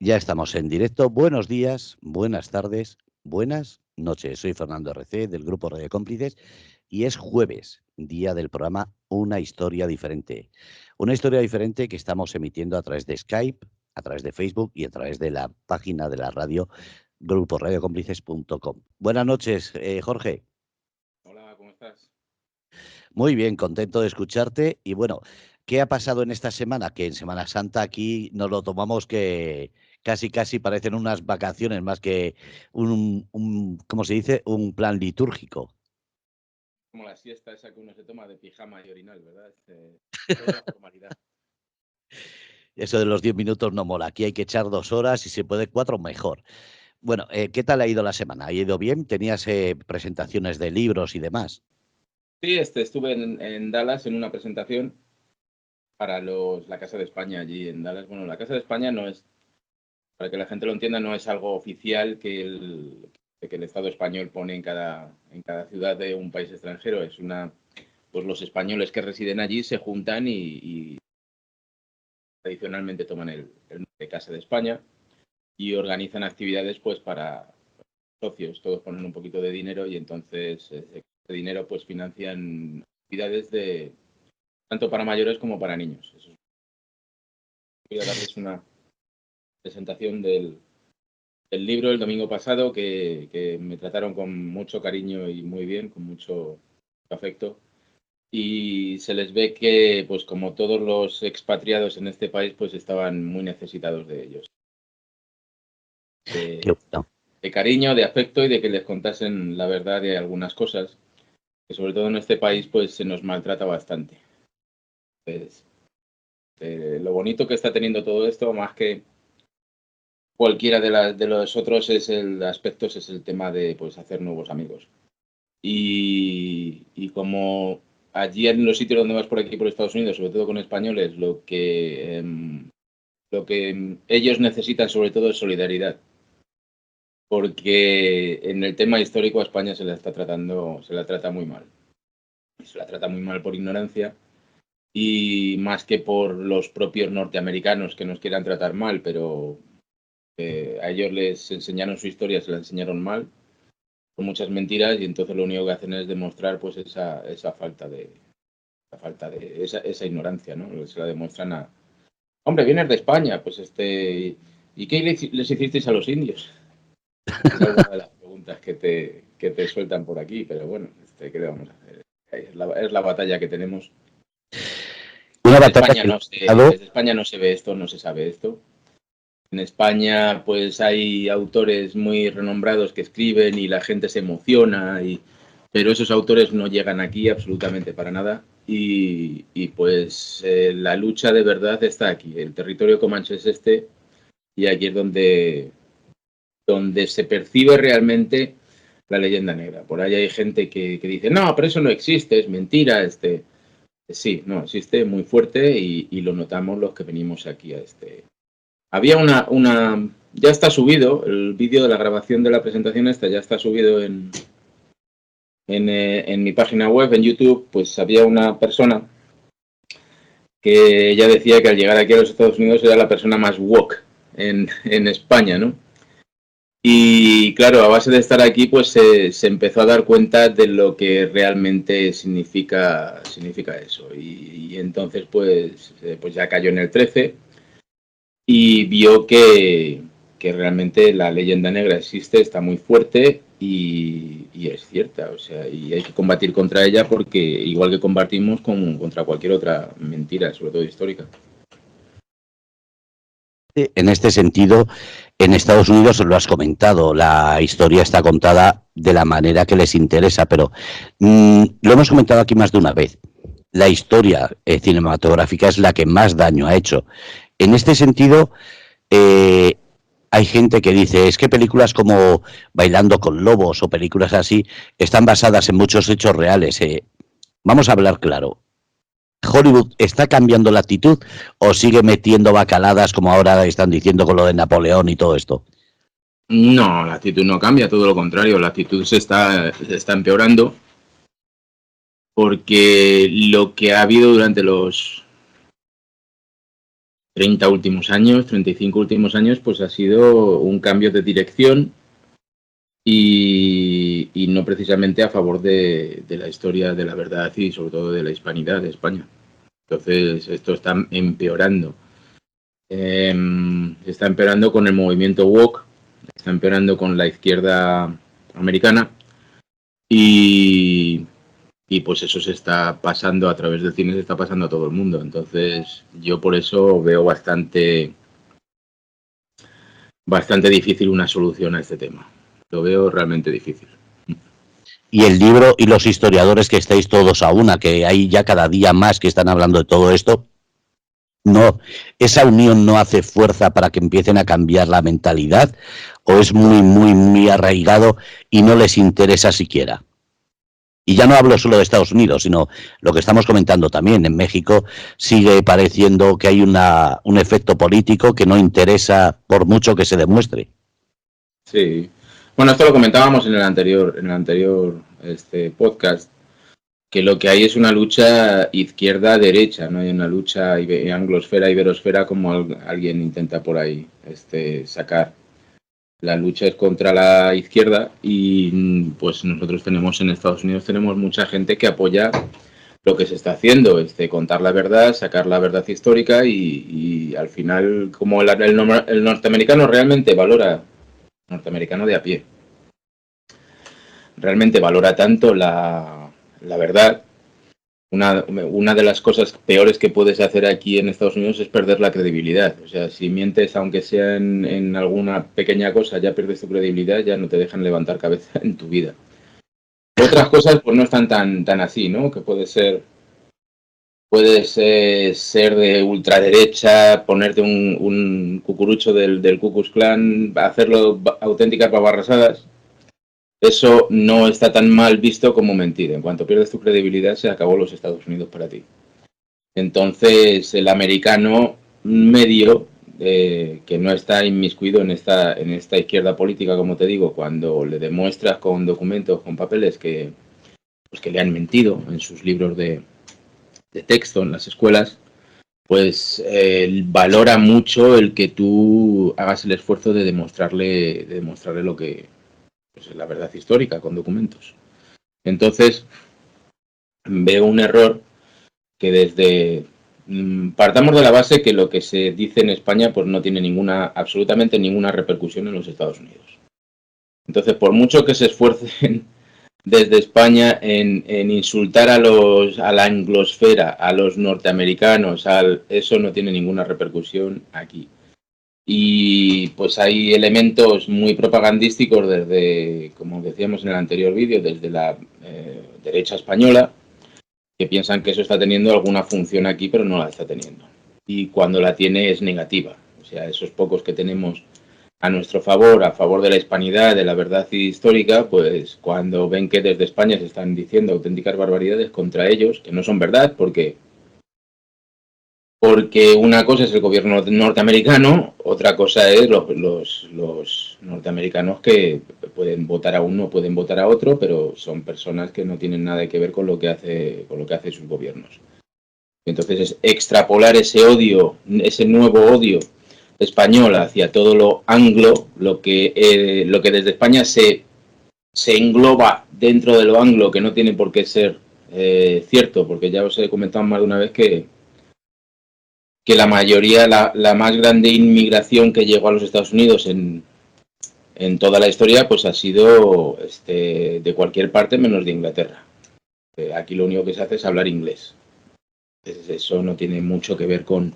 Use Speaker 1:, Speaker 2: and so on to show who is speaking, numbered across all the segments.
Speaker 1: Ya estamos en directo. Buenos días, buenas tardes, buenas noches. Soy Fernando RC del grupo Radio Cómplices y es jueves, día del programa Una historia diferente. Una historia diferente que estamos emitiendo a través de Skype, a través de Facebook y a través de la página de la radio gruporadiocómplices.com. Buenas noches, Jorge.
Speaker 2: Hola, ¿cómo estás?
Speaker 1: Muy bien, contento de escucharte. Y bueno, ¿qué ha pasado en esta semana? Que en Semana Santa aquí nos lo tomamos que casi parecen unas vacaciones más que ¿cómo se dice? Un plan litúrgico.
Speaker 2: Como la siesta esa que uno se toma de pijama y orinal, ¿verdad? Toda una formalidad.
Speaker 1: Eso de los 10 minutos no mola. Aquí hay que echar 2 horas y si se puede 4, mejor. Bueno, ¿qué tal ha ido la semana? ¿Ha ido bien? ¿Tenías presentaciones de libros y demás?
Speaker 2: Sí, estuve en Dallas en una presentación para la Casa de España allí en Dallas. Bueno, la Casa de España no es, para que la gente lo entienda, no es algo oficial que el Estado español pone en cada ciudad de un país extranjero. Pues los españoles que residen allí se juntan y tradicionalmente toman el nombre de Casa de España y organizan actividades pues para socios. Todos ponen un poquito de dinero y entonces ese dinero pues financian actividades tanto para mayores como para niños. Voy a darles una presentación del libro el domingo pasado que me trataron con mucho cariño y muy bien, con mucho afecto. Y se les ve que, pues como todos los expatriados en este país, pues estaban muy necesitados de ellos.
Speaker 1: Qué bueno.
Speaker 2: De cariño, de afecto y de que les contasen la verdad de algunas cosas, que sobre todo en este país pues se nos maltrata bastante. Pues, lo bonito que está teniendo todo esto, más que cualquiera de los otros aspectos, es el tema de pues hacer nuevos amigos. Y como allí en los sitios donde vas por aquí, por Estados Unidos, sobre todo con españoles, lo que ellos necesitan sobre todo es solidaridad. Porque en el tema histórico a España se la trata muy mal. Se la trata muy mal por ignorancia y más que por los propios norteamericanos que nos quieran tratar mal, pero a ellos les enseñaron su historia, se la enseñaron mal, con muchas mentiras y entonces lo único que hacen es demostrar pues esa falta de esa ignorancia, ¿no? Se la demuestran hombre, vienes de España, pues ¿y qué les hicisteis a los indios? Es alguna de las preguntas que te sueltan por aquí, pero bueno, ¿qué le vamos a hacer? Es la batalla que tenemos.
Speaker 1: Una
Speaker 2: Desde
Speaker 1: batalla
Speaker 2: España,
Speaker 1: que
Speaker 2: no se, desde España no se ve esto, no se sabe esto. En España, pues hay autores muy renombrados que escriben y la gente se emociona, pero esos autores no llegan aquí absolutamente para nada. Pues la lucha de verdad está aquí. El territorio comanche es y aquí es donde se percibe realmente la leyenda negra. Por ahí hay gente que dice, no, pero eso no existe, es mentira. Sí, no, existe muy fuerte y lo notamos los que venimos aquí a Había ya está subido, el vídeo de la grabación de la presentación ya está subido en mi página web, en YouTube. Pues había una persona que ella decía que al llegar aquí a los Estados Unidos era la persona más woke en España, ¿no? Y claro, a base de estar aquí, pues se empezó a dar cuenta de lo que realmente significa eso. Y entonces, pues ya cayó en el 13 y vio que realmente la leyenda negra existe, está muy fuerte y es cierta. O sea, y hay que combatir contra ella porque igual que combatimos contra cualquier otra mentira, sobre todo histórica.
Speaker 1: En este sentido, en Estados Unidos lo has comentado, la historia está contada de la manera que les interesa, pero lo hemos comentado aquí más de una vez. La historia cinematográfica es la que más daño ha hecho. En este sentido, hay gente que dice, es que películas como Bailando con Lobos o películas así están basadas en muchos hechos reales. Vamos a hablar claro. ¿Hollywood está cambiando la actitud o sigue metiendo bacaladas como ahora están diciendo con lo de Napoleón y todo esto?
Speaker 2: No, la actitud no cambia, todo lo contrario, la actitud se está empeorando porque lo que ha habido durante 30 últimos años, 35 últimos años, pues ha sido un cambio de dirección y no precisamente a favor de la historia, de la verdad y sobre todo de la hispanidad de España. Entonces, esto está empeorando. Está empeorando con el movimiento woke, está empeorando con la izquierda americana y pues eso se está pasando a través del cine, se está pasando a todo el mundo. Entonces, yo por eso veo bastante difícil una solución a este tema. Lo veo realmente difícil.
Speaker 1: Y el libro y los historiadores que estáis todos a una, que hay ya cada día más que están hablando de todo esto, no, esa unión no hace fuerza para que empiecen a cambiar la mentalidad, o es muy arraigado y no les interesa siquiera. Y ya no hablo solo de Estados Unidos, sino lo que estamos comentando también. En México sigue pareciendo que hay un efecto político que no interesa por mucho que se demuestre.
Speaker 2: Sí. Bueno, esto lo comentábamos en el anterior podcast, que lo que hay es una lucha izquierda-derecha, no hay una lucha anglosfera-iberosfera como alguien intenta por ahí sacar. La lucha es contra la izquierda y pues nosotros tenemos en Estados Unidos mucha gente que apoya lo que se está haciendo, contar la verdad, sacar la verdad histórica y al final como el norteamericano realmente valora, norteamericano de a pie, realmente valora tanto la verdad. Una de las cosas peores que puedes hacer aquí en Estados Unidos es perder la credibilidad. O sea, si mientes, aunque sea en alguna pequeña cosa, ya pierdes tu credibilidad, ya no te dejan levantar cabeza en tu vida. Otras cosas pues no están tan así, ¿no? Que puedes ser de ultraderecha, ponerte un cucurucho del Ku Klux Klan, hacerlo auténticas babarrasadas. Eso no está tan mal visto como mentir. En cuanto pierdes tu credibilidad, se acabó los Estados Unidos para ti. Entonces, el americano medio, que no está inmiscuido en esta izquierda política, como te digo, cuando le demuestras con documentos, con papeles que le han mentido en sus libros de texto en las escuelas, pues valora mucho el que tú hagas el esfuerzo de demostrarle lo que pues, la verdad histórica con documentos. Entonces, veo un error que partamos de la base que lo que se dice en España pues no tiene absolutamente ninguna repercusión en los Estados Unidos. Entonces, por mucho que se esfuercen desde España en insultar a la anglosfera, a los norteamericanos, eso no tiene ninguna repercusión aquí. Y pues hay elementos muy propagandísticos desde, como decíamos en el anterior vídeo, desde la derecha española, que piensan que eso está teniendo alguna función aquí, pero no la está teniendo. Y cuando la tiene es negativa. O sea, esos pocos que tenemos a nuestro favor, a favor de la hispanidad, de la verdad histórica, pues cuando ven que desde España se están diciendo auténticas barbaridades contra ellos, que no son verdad, porque una cosa es el gobierno norteamericano, otra cosa es los norteamericanos que pueden votar a uno, pueden votar a otro, pero son personas que no tienen nada que ver con lo que hace sus gobiernos. Entonces es extrapolar ese odio, ese nuevo odio español hacia todo lo anglo, lo que desde España se engloba dentro de lo anglo, que no tiene por qué ser cierto, porque ya os he comentado más de una vez que la mayoría, la más grande inmigración que llegó a los Estados Unidos en toda la historia, pues ha sido de cualquier parte menos de Inglaterra. Aquí lo único que se hace es hablar inglés. Entonces, eso no tiene mucho que ver con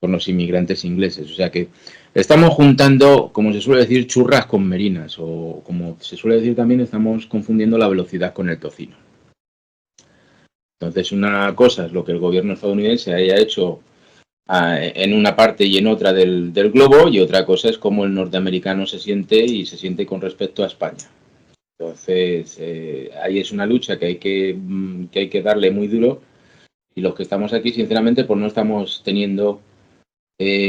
Speaker 2: los inmigrantes ingleses. O sea que estamos juntando, como se suele decir, churras con merinas, o como se suele decir también, estamos confundiendo la velocidad con el tocino. Entonces, una cosa es lo que el gobierno estadounidense haya hecho en una parte y en otra del globo, y otra cosa es cómo el norteamericano se siente con respecto a España. Entonces, ahí es una lucha que hay que darle muy duro, y los que estamos aquí, sinceramente, pues no estamos teniendo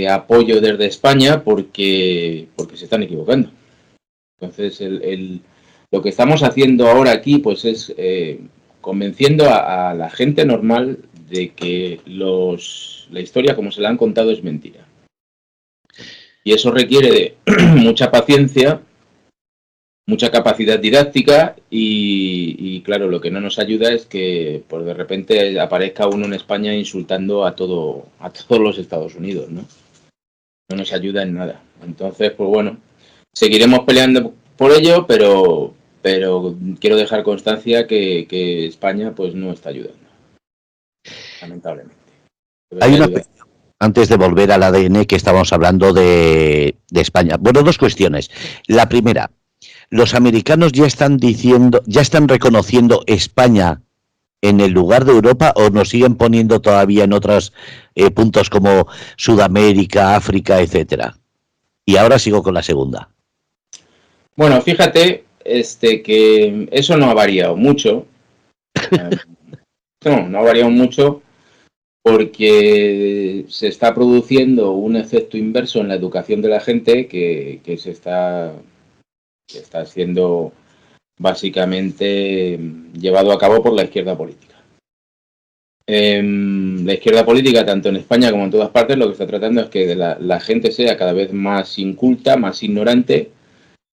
Speaker 2: apoyo desde España porque se están equivocando. Entonces, lo que estamos haciendo ahora aquí pues es convenciendo a la gente normal de que la historia como se la han contado es mentira. Y eso requiere de mucha paciencia, mucha capacidad didáctica y claro, lo que no nos ayuda es que pues de repente aparezca uno en España insultando a todos los Estados Unidos, ¿no? No nos ayuda en nada. Entonces, pues bueno, seguiremos peleando por ello, pero quiero dejar constancia que España pues no está ayudando, lamentablemente.
Speaker 1: Hay una cuestión, antes de volver al ADN, que estábamos hablando de España. Bueno, dos cuestiones. La primera, los americanos ya están diciendo, ya están reconociendo España en el lugar de Europa, o nos siguen poniendo todavía en otros puntos como Sudamérica, África, etcétera. Y ahora sigo con la segunda.
Speaker 2: Bueno, fíjate que eso no ha variado mucho. No ha variado mucho porque se está produciendo un efecto inverso en la educación de la gente que está siendo básicamente llevado a cabo por la izquierda política. La izquierda política, tanto en España como en todas partes, lo que está tratando es que la gente sea cada vez más inculta, más ignorante,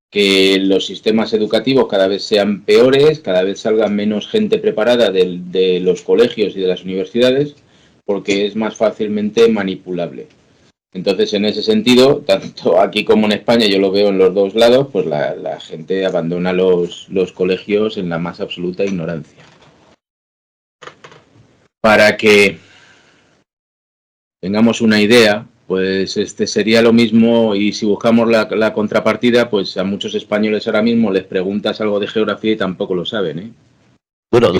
Speaker 2: que los sistemas educativos cada vez sean peores, cada vez salga menos gente preparada de los colegios y de las universidades, porque es más fácilmente manipulable. Entonces, en ese sentido, tanto aquí como en España, yo lo veo en los dos lados, pues la gente abandona los colegios en la más absoluta ignorancia. Para que tengamos una idea, pues sería lo mismo, y si buscamos la contrapartida, pues a muchos españoles ahora mismo les preguntas algo de geografía y tampoco lo saben, ¿eh?
Speaker 1: Bueno,
Speaker 2: he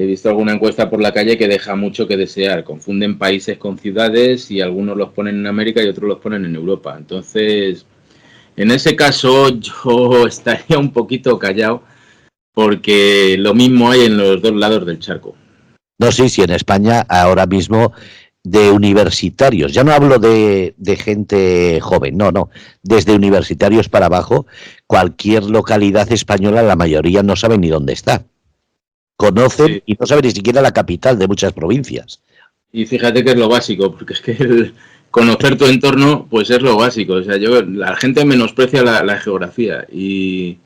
Speaker 2: visto alguna encuesta por la calle, que deja mucho que desear. Confunden países con ciudades y algunos los ponen en América y otros los ponen en Europa. Entonces, en ese caso yo estaría un poquito callado porque lo mismo hay en los dos lados del charco.
Speaker 1: No, sí, en España ahora mismo de universitarios, ya no hablo de gente joven, no, desde universitarios para abajo, cualquier localidad española, la mayoría no sabe ni dónde está. Conocen y no saben ni siquiera la capital de muchas provincias.
Speaker 2: Y fíjate que es lo básico, porque es que conocer tu entorno, pues es lo básico. O sea, la gente menosprecia la geografía y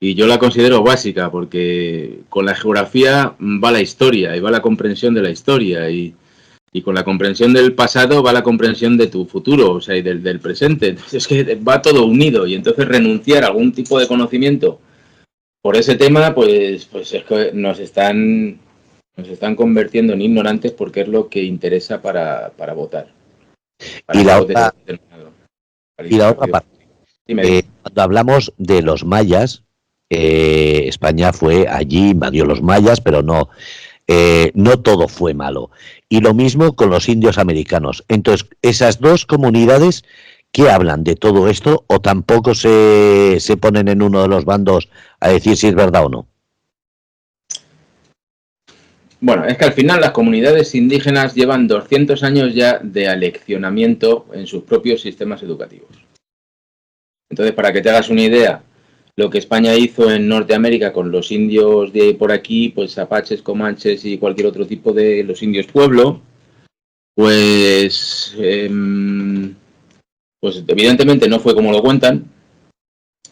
Speaker 2: yo la considero básica, porque con la geografía va la historia y va la comprensión de la historia y con la comprensión del pasado va la comprensión de tu futuro, o sea, y del presente. Entonces es que va todo unido y entonces renunciar a algún tipo de conocimiento por ese tema, pues es que nos están convirtiendo en ignorantes porque es lo que interesa para votar.
Speaker 1: Y la otra parte, cuando hablamos de los mayas, España fue allí, invadió los mayas, pero no todo fue malo. Y lo mismo con los indios americanos. Entonces, esas dos comunidades, ¿qué hablan de todo esto o tampoco se ponen en uno de los bandos a decir si es verdad o no?
Speaker 2: Bueno, es que al final las comunidades indígenas llevan 200 años ya de aleccionamiento en sus propios sistemas educativos. Entonces, para que te hagas una idea, lo que España hizo en Norteamérica con los indios de por aquí, pues apaches, comanches y cualquier otro tipo de los indios pueblo, pues evidentemente no fue como lo cuentan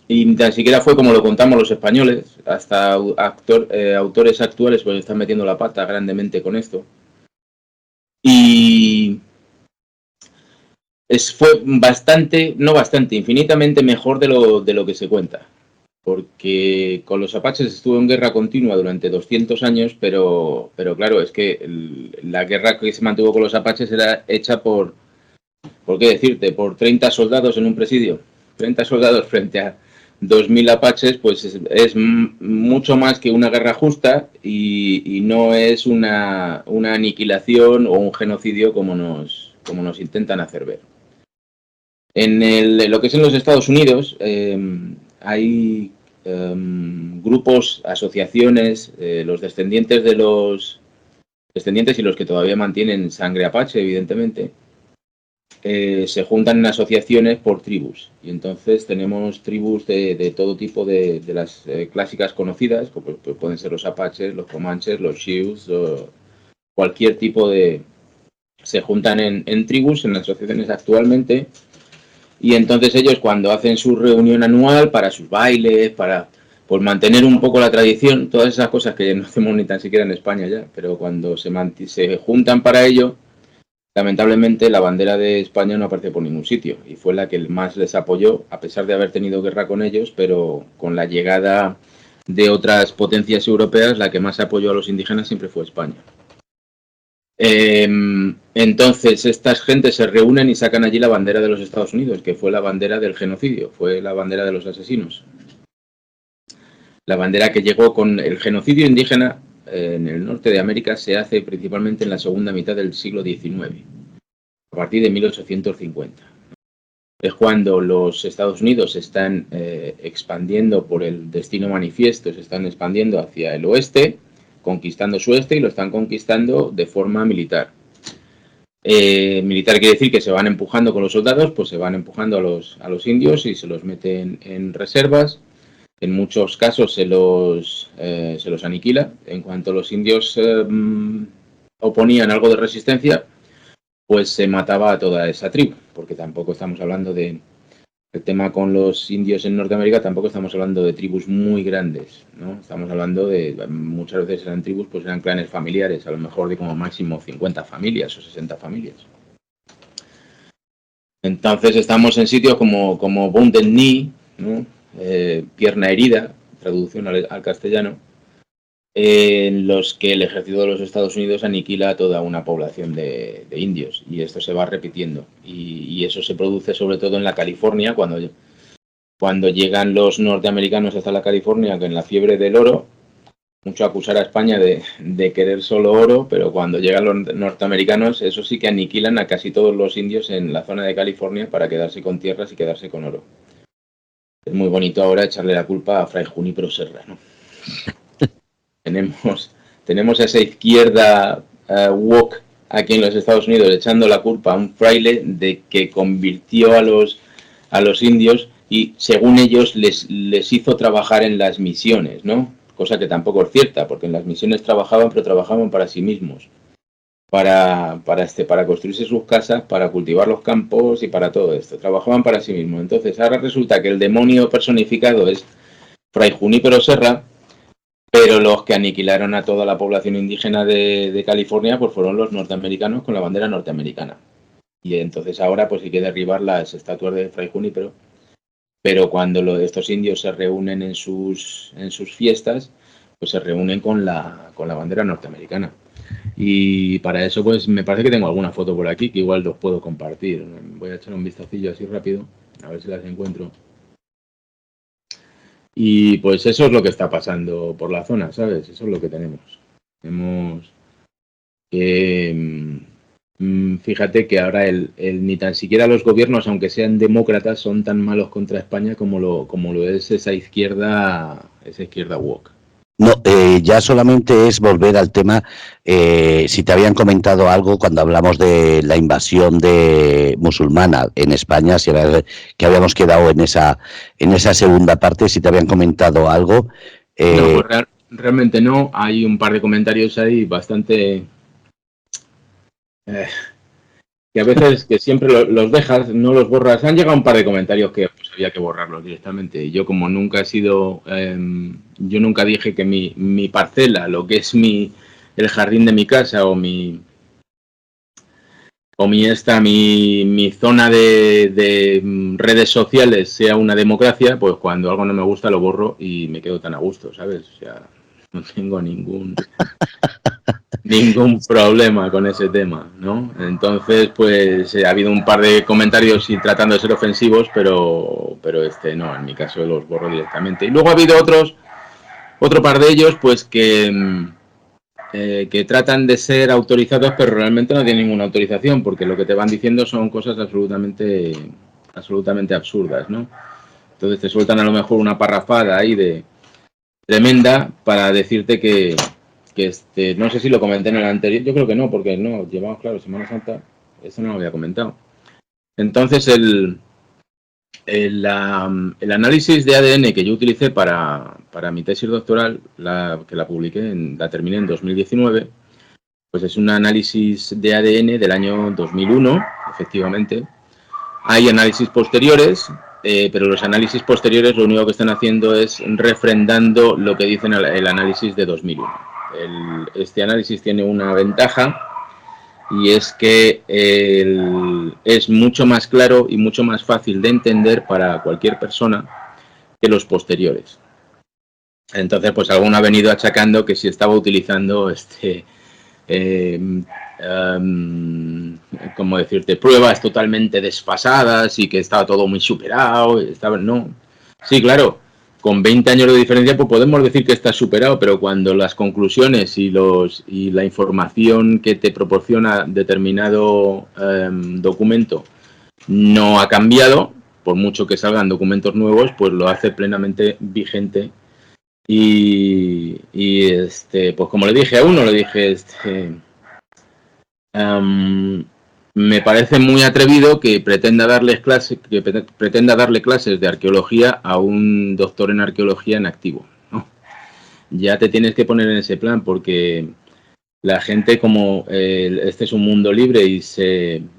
Speaker 2: y ni tan siquiera fue como lo contamos los españoles. Hasta autores actuales pues están metiendo la pata grandemente con esto. Y fue infinitamente mejor de lo que se cuenta. Porque con los apaches estuvo en guerra continua durante 200 años, pero claro, es que la guerra que se mantuvo con los apaches era hecha por qué decirte, por 30 soldados en un presidio. 30 soldados frente a 2.000 apaches, pues es mucho más que una guerra justa y no es una aniquilación o un genocidio como nos intentan hacer ver. En lo que es en los Estados Unidos, hay grupos, asociaciones, los descendientes y los que todavía mantienen sangre apache, evidentemente, se juntan en asociaciones por tribus. Y entonces tenemos tribus de todo tipo de las clásicas conocidas, como pues pueden ser los apaches, los comanches, los sioux, cualquier tipo de... Se juntan en tribus, en asociaciones actualmente, y entonces ellos cuando hacen su reunión anual para sus bailes, para por mantener un poco la tradición, todas esas cosas que no hacemos ni tan siquiera en España ya, pero cuando se juntan para ello, lamentablemente la bandera de España no aparece por ningún sitio y fue la que más les apoyó, a pesar de haber tenido guerra con ellos, pero con la llegada de otras potencias europeas, la que más apoyó a los indígenas siempre fue España. Entonces estas gentes se reúnen y sacan allí la bandera de los Estados Unidos, que fue la bandera del genocidio, fue la bandera de los asesinos. La bandera que llegó con el genocidio indígena en el norte de América se hace principalmente en la segunda mitad del siglo XIX, a partir de 1850. Es cuando los Estados Unidos se están expandiendo por el destino manifiesto, se están expandiendo hacia el oeste, conquistando su este y lo están conquistando de forma militar. Militar quiere decir que se van empujando con los soldados, pues se van empujando a los indios y se los meten en reservas. En muchos casos se los aniquila. En cuanto los indios oponían algo de resistencia, pues se mataba a toda esa tribu, porque tampoco estamos hablando de... El tema con los indios en Norteamérica, tampoco estamos hablando de tribus muy grandes, ¿no? Estamos hablando de, muchas veces eran tribus, pues eran clanes familiares, a lo mejor de como máximo 50 familias o 60 familias. Entonces estamos en sitios como Wounded Knee, ¿no? Pierna herida, traducción al castellano, en los que el ejército de los Estados Unidos aniquila a toda una población de indios, y esto se va repitiendo, y eso se produce sobre todo en la California, cuando llegan los norteamericanos hasta la California con la fiebre del oro. Mucho acusar a España de querer solo oro, pero cuando llegan los norteamericanos, eso sí que aniquilan a casi todos los indios en la zona de California para quedarse con tierras y quedarse con oro. Es muy bonito ahora echarle la culpa a Fray Junípero Serra, ¿no? Tenemos esa izquierda woke aquí en los Estados Unidos echando la culpa a un fraile de que convirtió a los indios y según ellos les hizo trabajar en las misiones, ¿no? Cosa que tampoco es cierta, porque en las misiones trabajaban, pero trabajaban para sí mismos, para construirse sus casas, para cultivar los campos y para todo esto. Trabajaban para sí mismos. Entonces ahora resulta que el demonio personificado es Fray Junípero Serra, pero los que aniquilaron a toda la población indígena de California pues fueron los norteamericanos con la bandera norteamericana. Y entonces ahora pues hay que derribar las estatuas de Fray Junípero, pero cuando estos indios se reúnen en sus fiestas, pues se reúnen con la bandera norteamericana. Y para eso pues me parece que tengo alguna foto por aquí que igual los puedo compartir. Voy a echar un vistacillo así rápido, a ver si las encuentro. Y pues eso es lo que está pasando por la zona, ¿sabes? Eso es lo que tenemos. Tenemos que... fíjate que ahora ni tan siquiera los gobiernos, aunque sean demócratas, son tan malos contra España como lo es esa izquierda woke.
Speaker 1: No, ya solamente es volver al tema, si te habían comentado algo cuando hablamos de la invasión musulmana en España, que habíamos quedado en esa segunda parte, si te habían comentado algo.
Speaker 2: No, pues realmente no, hay un par de comentarios ahí bastante... que a veces que siempre los dejas, no los borras. Han llegado un par de comentarios que pues, había que borrarlos directamente. Y yo como nunca he sido, yo nunca dije que mi parcela, lo que es el jardín de mi casa o mi zona de redes sociales sea una democracia, pues cuando algo no me gusta lo borro y me quedo tan a gusto, ¿sabes? O sea, no tengo ningún problema con ese tema, ¿no? Entonces, pues ha habido un par de comentarios y tratando de ser ofensivos, pero no, en mi caso los borro directamente. Y luego ha habido otro par de ellos, pues que tratan de ser autorizados, pero realmente no tienen ninguna autorización, porque lo que te van diciendo son cosas absolutamente absurdas, ¿no? Entonces te sueltan a lo mejor una parrafada ahí de tremenda para decirte que no sé si lo comenté en el anterior, yo creo que no, porque no, llevamos, claro, Semana Santa, eso no lo había comentado. Entonces, el análisis de ADN que yo utilicé para mi tesis doctoral, que la publiqué, la terminé en 2019, pues es un análisis de ADN del año 2001, efectivamente. Hay análisis posteriores, pero los análisis posteriores lo único que están haciendo es refrendando lo que dicen el análisis de 2001. Este análisis tiene una ventaja, y es que es mucho más claro y mucho más fácil de entender para cualquier persona que los posteriores. Entonces, pues alguno ha venido achacando que si estaba utilizando como decirte, pruebas totalmente desfasadas y que estaba todo muy superado. No. Sí, claro, con 20 años de diferencia pues podemos decir que está superado, pero cuando las conclusiones y la información que te proporciona determinado documento no ha cambiado, por mucho que salgan documentos nuevos, pues lo hace plenamente vigente. Y pues como le dije a uno, le dije, me parece muy atrevido que pretenda darle clases de arqueología a un doctor en arqueología en activo, ¿no? Ya te tienes que poner en ese plan, porque la gente, como este es un mundo libre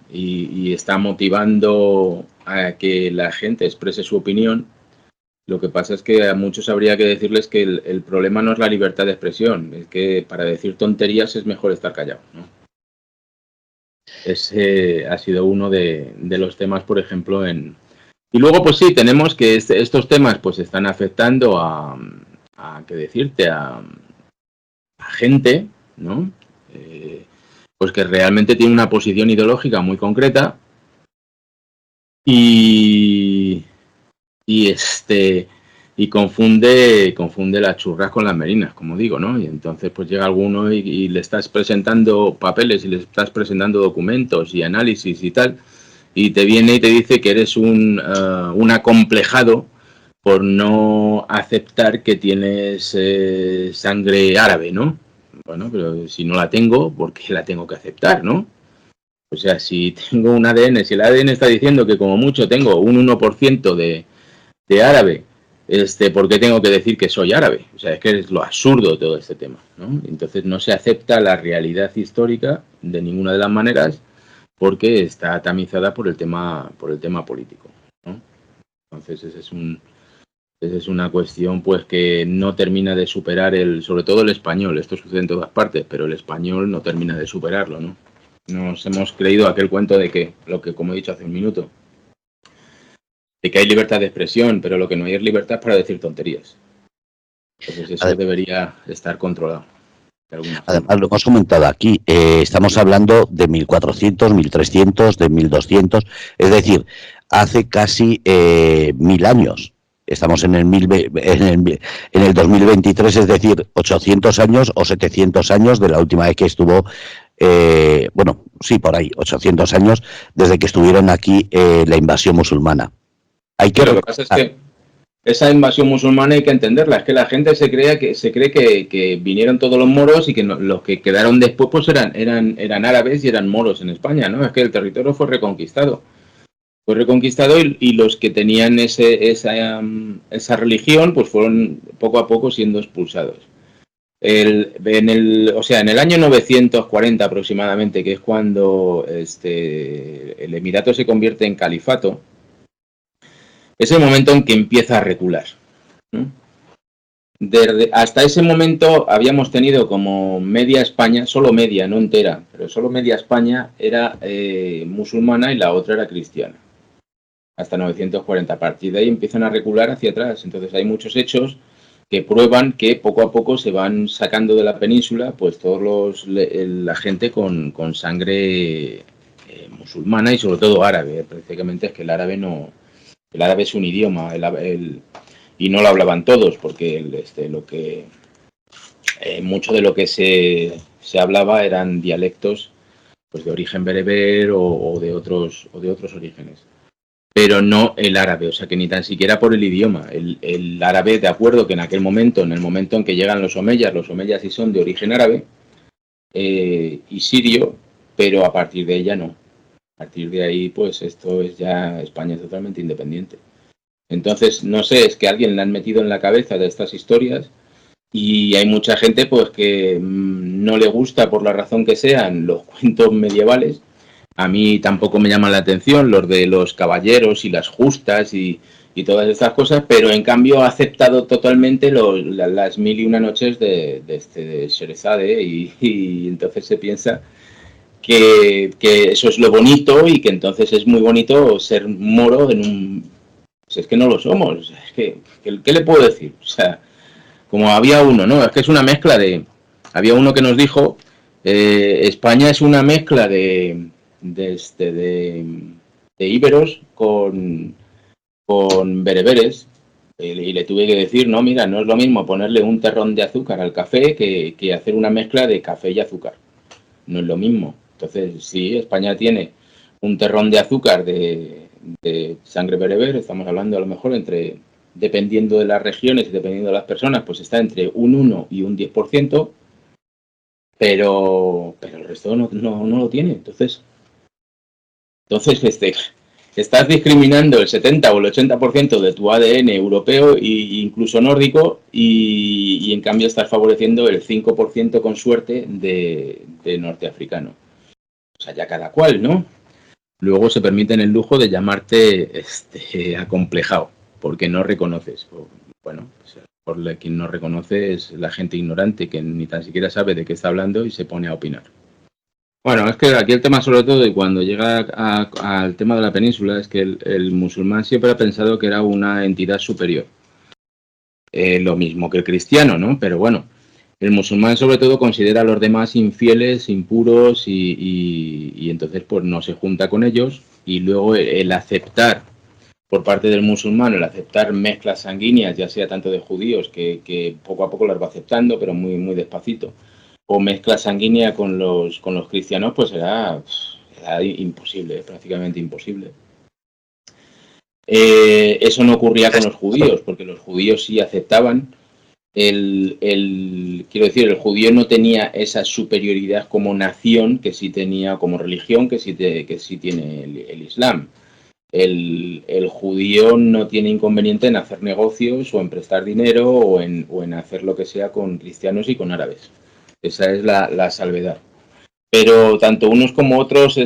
Speaker 2: y está motivando a que la gente exprese su opinión, lo que pasa es que a muchos habría que decirles que el problema no es la libertad de expresión, es que para decir tonterías es mejor estar callado, ¿no? Ese ha sido uno de los temas, por ejemplo, y luego, pues sí, tenemos que estos temas pues están afectando a gente, ¿no? Pues que realmente tiene una posición ideológica muy concreta y confunde las churras con las merinas, como digo, ¿no? Y entonces pues llega alguno y le estás presentando papeles y le estás presentando documentos y análisis y tal, y te viene y te dice que eres un acomplejado por no aceptar que tienes sangre árabe, ¿no? Bueno, pero si no la tengo, ¿por qué la tengo que aceptar, no? O sea, si tengo un ADN, si el ADN está diciendo que como mucho tengo un 1% de árabe, ¿por qué tengo que decir que soy árabe? O sea, es que es lo absurdo todo este tema, ¿no? Entonces no se acepta la realidad histórica de ninguna de las maneras, porque está tamizada por el tema político, ¿no? Entonces esa es una cuestión pues que no termina de superar sobre todo el español. Esto sucede en todas partes, pero el español no termina de superarlo, ¿no? Nos hemos creído aquel cuento de que, como he dicho hace un minuto, de que hay libertad de expresión, pero lo que no hay es libertad para decir tonterías. Entonces eso debería estar controlado.
Speaker 1: Además, lo hemos comentado aquí, estamos hablando de 1400, 1300, de 1200, es decir, hace casi 1000 años. Estamos en el 2023, es decir, 800 años o 700 años de la última vez que estuvo, bueno, sí, por ahí, 800 años desde que estuvieron aquí la invasión musulmana.
Speaker 2: Lo que pasa es que esa invasión musulmana hay que entenderla. Es que la gente se cree que vinieron todos los moros y que los que quedaron después pues eran árabes y eran moros en España, ¿no? Es que el territorio fue reconquistado. Y los que tenían esa religión pues fueron poco a poco siendo expulsados. En el año 940 aproximadamente, que es cuando el emirato se convierte en califato, es el momento en que empieza a recular, ¿no? Hasta ese momento habíamos tenido como media España, solo media, no entera, pero solo media España era musulmana y la otra era cristiana. Hasta 940. A partir de ahí empiezan a recular hacia atrás. Entonces hay muchos hechos que prueban que poco a poco se van sacando de la península pues la gente con sangre musulmana y sobre todo árabe. Prácticamente es que el árabe es un idioma, y no lo hablaban todos, porque mucho de lo que se hablaba eran dialectos pues de origen bereber o de otros orígenes, pero no el árabe. O sea que ni tan siquiera por el idioma. El árabe, de acuerdo que en el momento en que llegan los omeyas sí son de origen árabe y sirio, pero a partir de ella no. A partir de ahí, pues esto es ya, España es totalmente independiente. Entonces, no sé, es que a alguien le han metido en la cabeza de estas historias y hay mucha gente pues que no le gusta por la razón que sean los cuentos medievales. A mí tampoco me llaman la atención los de los caballeros y las justas y todas estas cosas, pero en cambio ha aceptado totalmente las 1001 noches de Sherezade y entonces se piensa que eso es lo bonito y que entonces es muy bonito ser moro en un... Pues es que no lo somos, es que, ¿qué le puedo decir? O sea, como había uno, ¿no? Es que es una mezcla de... Había uno que nos dijo, España es una mezcla de íberos con bereberes, y le tuve que decir, no, mira, no es lo mismo ponerle un terrón de azúcar al café que hacer una mezcla de café y azúcar. No es lo mismo. Entonces, sí, España tiene un terrón de azúcar de sangre bereber, estamos hablando a lo mejor entre, dependiendo de las regiones y dependiendo de las personas, pues está entre un 1 y un 10%, pero el resto no lo tiene. Entonces estás discriminando el 70 o el 80% de tu ADN europeo e incluso nórdico y en cambio estás favoreciendo el 5% con suerte de norteafricano. O sea, ya cada cual, ¿no? Luego se permiten el lujo de llamarte acomplejado, porque no reconoces. Bueno, por quien no reconoce es la gente ignorante, que ni tan siquiera sabe de qué está hablando y se pone a opinar. Bueno, es que aquí el tema sobre todo, y cuando llega al tema de la península, es que el musulmán siempre ha pensado que era una entidad superior. Lo mismo que el cristiano, ¿no? Pero bueno, el musulmán sobre todo considera a los demás infieles, impuros y entonces pues no se junta con ellos, y luego el aceptar por parte del musulmán, el aceptar mezclas sanguíneas, ya sea tanto de judíos que poco a poco las va aceptando, pero muy, muy despacito, o mezcla sanguínea con los cristianos, pues era imposible, prácticamente imposible. Eso no ocurría con los judíos, porque los judíos sí aceptaban quiero decir, el judío no tenía esa superioridad como nación que sí tenía, como religión que sí tiene el Islam. El judío no tiene inconveniente en hacer negocios o en prestar dinero o en hacer lo que sea con cristianos y con árabes. Esa es la salvedad. Pero tanto unos como otros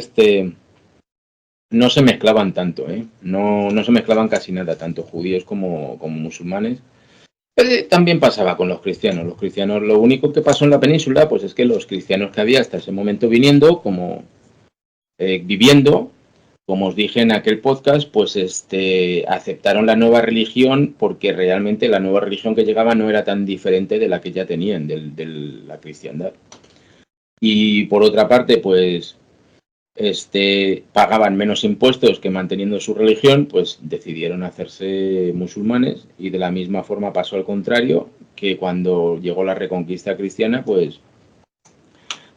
Speaker 2: no se mezclaban tanto, ¿eh? No se mezclaban casi nada, tanto judíos como musulmanes. También pasaba con los cristianos. Los cristianos, lo único que pasó en la península, pues es que los cristianos que había hasta ese momento viviendo, como os dije en aquel podcast, pues aceptaron la nueva religión porque realmente la nueva religión que llegaba no era tan diferente de la que ya tenían, de la cristiandad. Y por otra parte, pues pagaban menos impuestos que manteniendo su religión, pues decidieron hacerse musulmanes, y de la misma forma pasó al contrario, que cuando llegó la reconquista cristiana, pues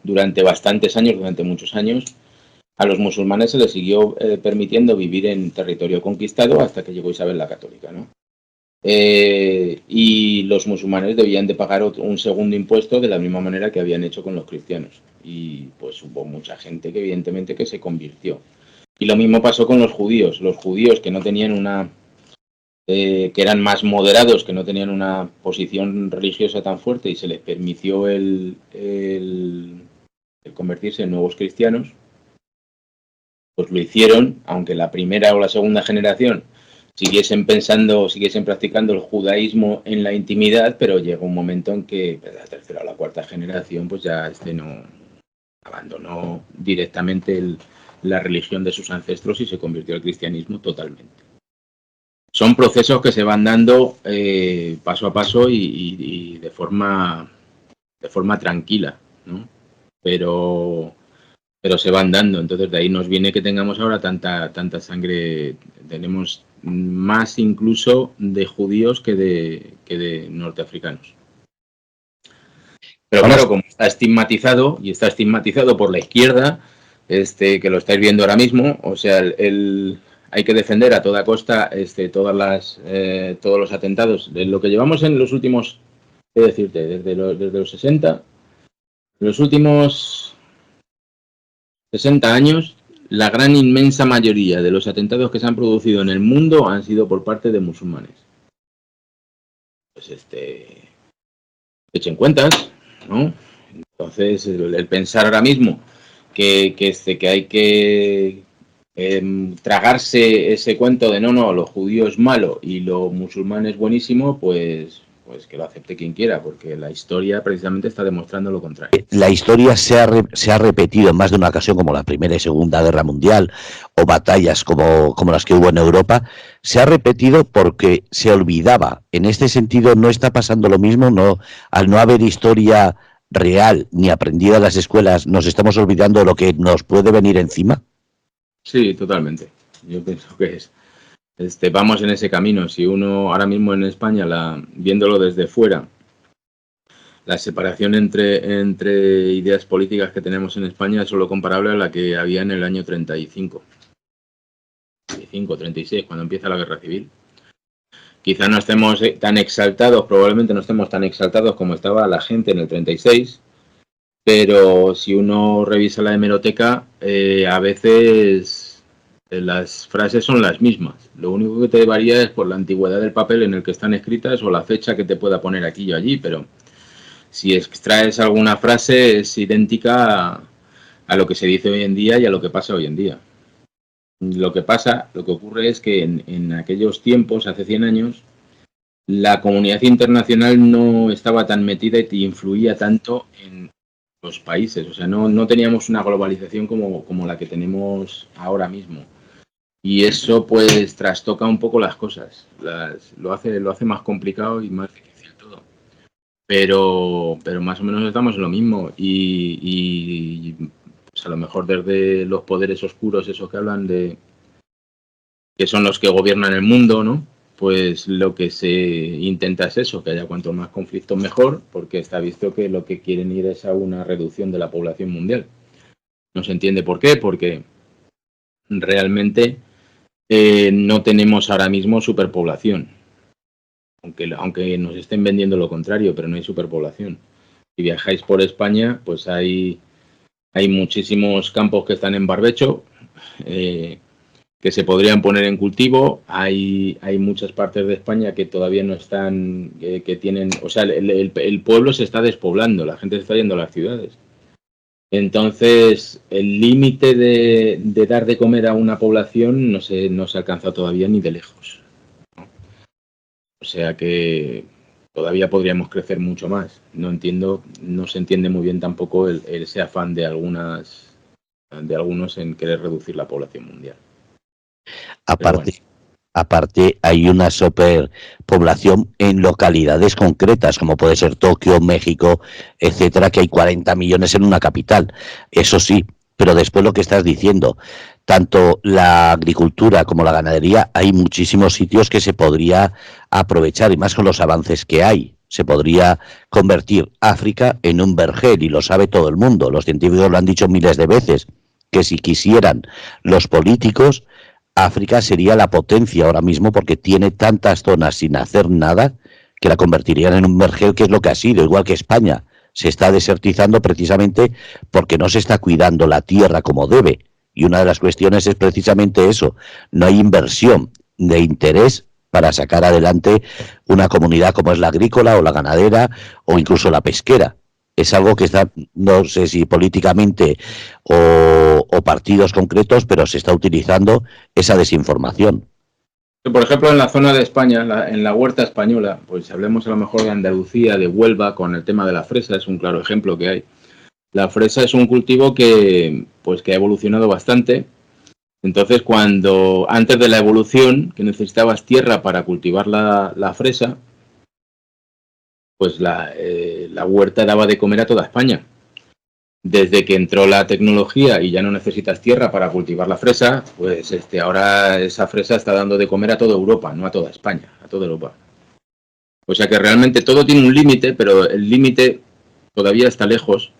Speaker 2: durante bastantes años, durante muchos años, a los musulmanes se les siguió permitiendo vivir en territorio conquistado hasta que llegó Isabel la Católica, ¿no? Y los musulmanes debían de pagar un segundo impuesto de la misma manera que habían hecho con los cristianos, y pues hubo mucha gente que evidentemente que se convirtió. Y lo mismo pasó con los judíos que no tenían que eran más moderados, que no tenían una posición religiosa tan fuerte y se les permitió el convertirse en nuevos cristianos, pues lo hicieron, aunque la primera o la segunda generación siguiesen practicando el judaísmo en la intimidad, pero llegó un momento en que la tercera o la cuarta generación pues ya no abandonó directamente la religión de sus ancestros y se convirtió al cristianismo totalmente. Son procesos que se van dando paso a paso y de forma tranquila, ¿no? Pero se van dando. Entonces de ahí nos viene que tengamos ahora tanta sangre. Tenemos más incluso de judíos que de norteafricanos. Pero claro, como está estigmatizado, y está estigmatizado por la izquierda, que lo estáis viendo ahora mismo, o sea, hay que defender a toda costa todos los atentados. De lo que llevamos en los últimos, ¿qué decirte? Desde los 60, los últimos 60 años, la gran inmensa mayoría de los atentados que se han producido en el mundo han sido por parte de musulmanes. Pues echen cuentas, ¿no? Entonces, el pensar ahora mismo que hay que tragarse ese cuento de no, lo judío es malo y lo musulmán es buenísimo, pues que lo acepte quien quiera, porque la historia precisamente está demostrando lo contrario.
Speaker 1: La historia se ha repetido en más de una ocasión, como la Primera y Segunda Guerra Mundial, o batallas como las que hubo en Europa. Se ha repetido porque se olvidaba. En este sentido, ¿no está pasando lo mismo? No, al no haber historia real ni aprendida en las escuelas, ¿nos estamos olvidando de lo que nos puede venir encima?
Speaker 2: Sí, totalmente. Yo pienso que vamos en ese camino. Si uno ahora mismo en España, viéndolo desde fuera, la separación entre ideas políticas que tenemos en España es solo comparable a la que había en el año 35, 36, cuando empieza la guerra civil. Quizá no estemos tan exaltados, probablemente no estemos tan exaltados como estaba la gente en el 36, pero si uno revisa la hemeroteca, a veces las frases son las mismas. Lo único que te varía es por la antigüedad del papel en el que están escritas o la fecha que te pueda poner aquí o allí, pero si extraes alguna frase es idéntica a lo que se dice hoy en día y a lo que pasa hoy en día. Lo que ocurre es que en aquellos tiempos, hace 100 años, la comunidad internacional no estaba tan metida y influía tanto en los países. O sea, no teníamos una globalización como la que tenemos ahora mismo. Y eso pues trastoca un poco las cosas. Lo hace más complicado y más difícil todo. Pero más o menos estamos en lo mismo. Y pues a lo mejor desde los poderes oscuros, esos que hablan de que son los que gobiernan el mundo, ¿no? Pues lo que se intenta es eso, que haya cuanto más conflictos mejor, porque está visto que lo que quieren ir es a una reducción de la población mundial. No se entiende por qué, porque realmente no tenemos ahora mismo superpoblación, aunque nos estén vendiendo lo contrario, pero no hay superpoblación. Si viajáis por España, pues hay muchísimos campos que están en barbecho, que se podrían poner en cultivo. Hay muchas partes de España que todavía no están, que tienen, o sea, el pueblo se está despoblando, la gente se está yendo a las ciudades. Entonces, el límite de dar de comer a una población no se ha alcanzado todavía ni de lejos, ¿no? O sea que todavía podríamos crecer mucho más. No se entiende muy bien tampoco ese afán de algunos en querer reducir la población mundial.
Speaker 1: Aparte, hay una superpoblación en localidades concretas, como puede ser Tokio, México, etcétera, que hay 40 millones en una capital. Eso sí, pero después lo que estás diciendo, tanto la agricultura como la ganadería, hay muchísimos sitios que se podría aprovechar, y más con los avances que hay. Se podría convertir África en un vergel, y lo sabe todo el mundo. Los científicos lo han dicho miles de veces, que si quisieran los políticos, África sería la potencia ahora mismo, porque tiene tantas zonas sin hacer nada que la convertirían en un vergel, que es lo que ha sido, igual que España. Se está desertizando precisamente porque no se está cuidando la tierra como debe. Y una de las cuestiones es precisamente eso. No hay inversión de interés para sacar adelante una comunidad como es la agrícola o la ganadera o incluso la pesquera. Es algo que está, no sé si políticamente o partidos concretos, pero se está utilizando esa desinformación.
Speaker 2: Por ejemplo, en la zona de España, en la huerta española, pues hablemos a lo mejor de Andalucía, de Huelva, con el tema de la fresa, es un claro ejemplo que hay. La fresa es un cultivo que ha evolucionado bastante. Entonces, antes de la evolución, que necesitabas tierra para cultivar la fresa, pues la huerta daba de comer a toda España. Desde que entró la tecnología y ya no necesitas tierra para cultivar la fresa, pues ahora esa fresa está dando de comer a toda Europa, no a toda España, a toda Europa. O sea que realmente todo tiene un límite, pero el límite todavía está lejos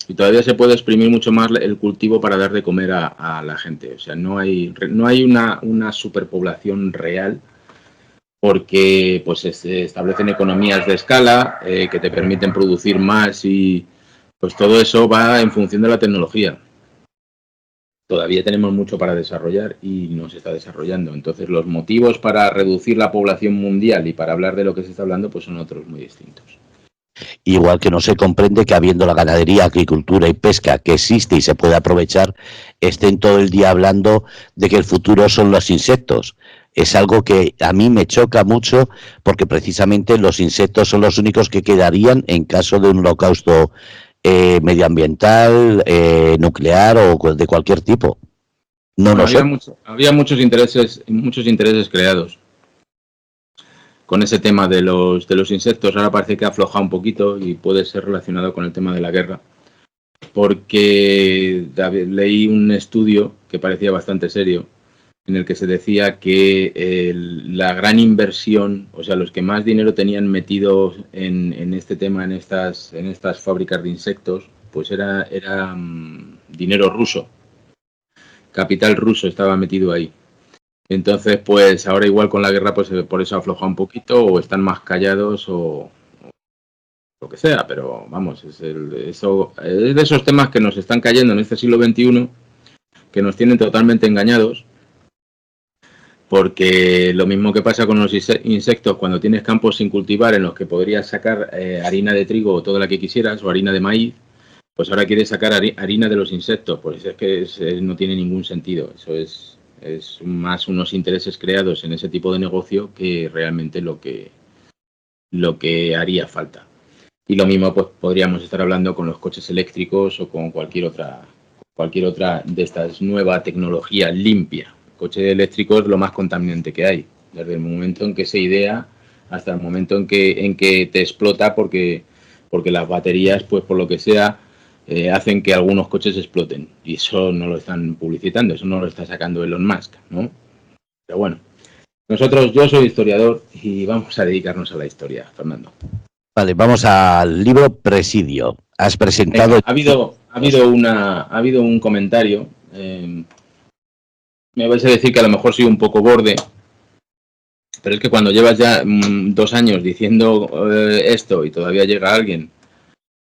Speaker 2: y todavía se puede exprimir mucho más el cultivo para dar de comer a la gente. O sea, no hay una superpoblación real, porque pues se establecen economías de escala que te permiten producir más, y pues todo eso va en función de la tecnología. todavía tenemos mucho para desarrollar y no se está desarrollando. Entonces, los motivos para reducir la población mundial y para hablar de lo que se está hablando, pues son otros muy distintos.
Speaker 1: Igual que no se comprende que habiendo la ganadería, agricultura y pesca que existe y se puede aprovechar, estén todo el día hablando de que el futuro son los insectos. Es algo que a mí me choca mucho porque precisamente los insectos son los únicos que quedarían en caso de un holocausto medioambiental, nuclear o de cualquier tipo. No
Speaker 2: Bueno,
Speaker 1: lo sé.
Speaker 2: había muchos intereses creados con ese tema de los insectos. Ahora parece que ha aflojado un poquito y puede ser relacionado con el tema de la guerra. Porque leí un estudio que parecía bastante serio, en el que se decía que la gran inversión, o sea, los que más dinero tenían metido en este tema, en estas fábricas de insectos, pues era dinero ruso. Capital ruso estaba metido ahí. Entonces, pues ahora igual con la guerra, pues por eso ha aflojado un poquito, o están más callados, o lo que sea, pero vamos, es de esos temas que nos están cayendo en este siglo XXI, que nos tienen totalmente engañados, porque lo mismo que pasa con los insectos, cuando tienes campos sin cultivar en los que podrías sacar harina de trigo o toda la que quisieras, o harina de maíz, pues ahora quieres sacar harina de los insectos, pues es que no tiene ningún sentido. Eso es más unos intereses creados en ese tipo de negocio que realmente lo que haría falta. Y lo mismo pues podríamos estar hablando con los coches eléctricos o con cualquier otra de estas nueva tecnología limpia. El coche eléctrico es lo más contaminante que hay, desde el momento en que se idea hasta el momento en que te explota porque las baterías, pues por lo que sea, hacen que algunos coches exploten. Y eso no lo están publicitando, eso no lo está sacando Elon Musk, ¿no? Pero bueno, yo soy historiador y vamos a dedicarnos a la historia, Fernando.
Speaker 1: Vale, vamos al libro Presidio. Has presentado...
Speaker 2: Ha habido un comentario. Me vais a decir que a lo mejor soy un poco borde, pero es que cuando llevas ya 2 años diciendo esto y todavía llega alguien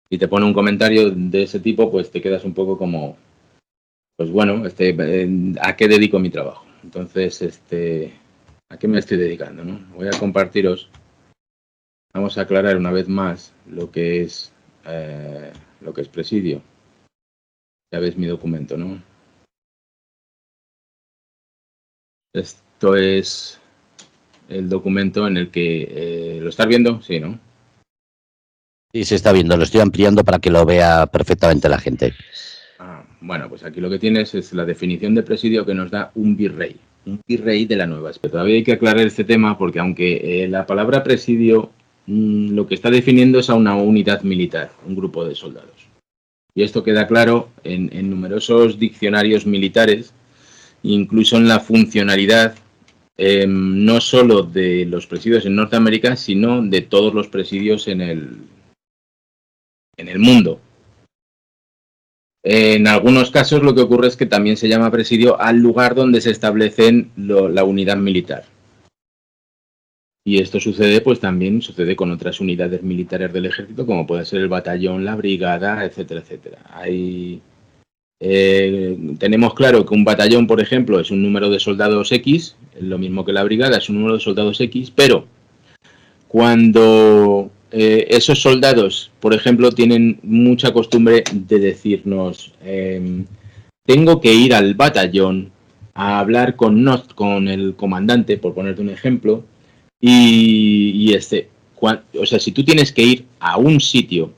Speaker 2: y te pone un comentario de ese tipo, pues te quedas un poco como, pues bueno, ¿a qué dedico mi trabajo? Entonces, ¿a qué me estoy dedicando, no? Voy a compartiros. Vamos a aclarar una vez más lo que es Presidio. Ya ves mi documento, ¿no? Esto es el documento en el que... ¿lo estás viendo? Sí, ¿no?
Speaker 1: Sí, se está viendo. Lo estoy ampliando para que lo vea perfectamente la gente.
Speaker 2: Bueno, pues aquí lo que tienes es la definición de presidio que nos da un virrey. Un virrey de la Nueva España. Todavía hay que aclarar este tema porque aunque la palabra presidio lo que está definiendo es a una unidad militar, un grupo de soldados. Y esto queda claro en numerosos diccionarios militares, incluso en la funcionalidad no solo de los presidios en Norteamérica, sino de todos los presidios en el mundo. En algunos casos lo que ocurre es que también se llama presidio al lugar donde se establece la unidad militar. Y esto también sucede con otras unidades militares del ejército, como puede ser el batallón, la brigada, etcétera, etcétera. Tenemos claro que un batallón, por ejemplo, es un número de soldados X, lo mismo que la brigada es un número de soldados X, pero cuando esos soldados, por ejemplo, tienen mucha costumbre de decirnos tengo que ir al batallón a hablar con el comandante, por ponerte un ejemplo, o sea, si tú tienes que ir a un sitio,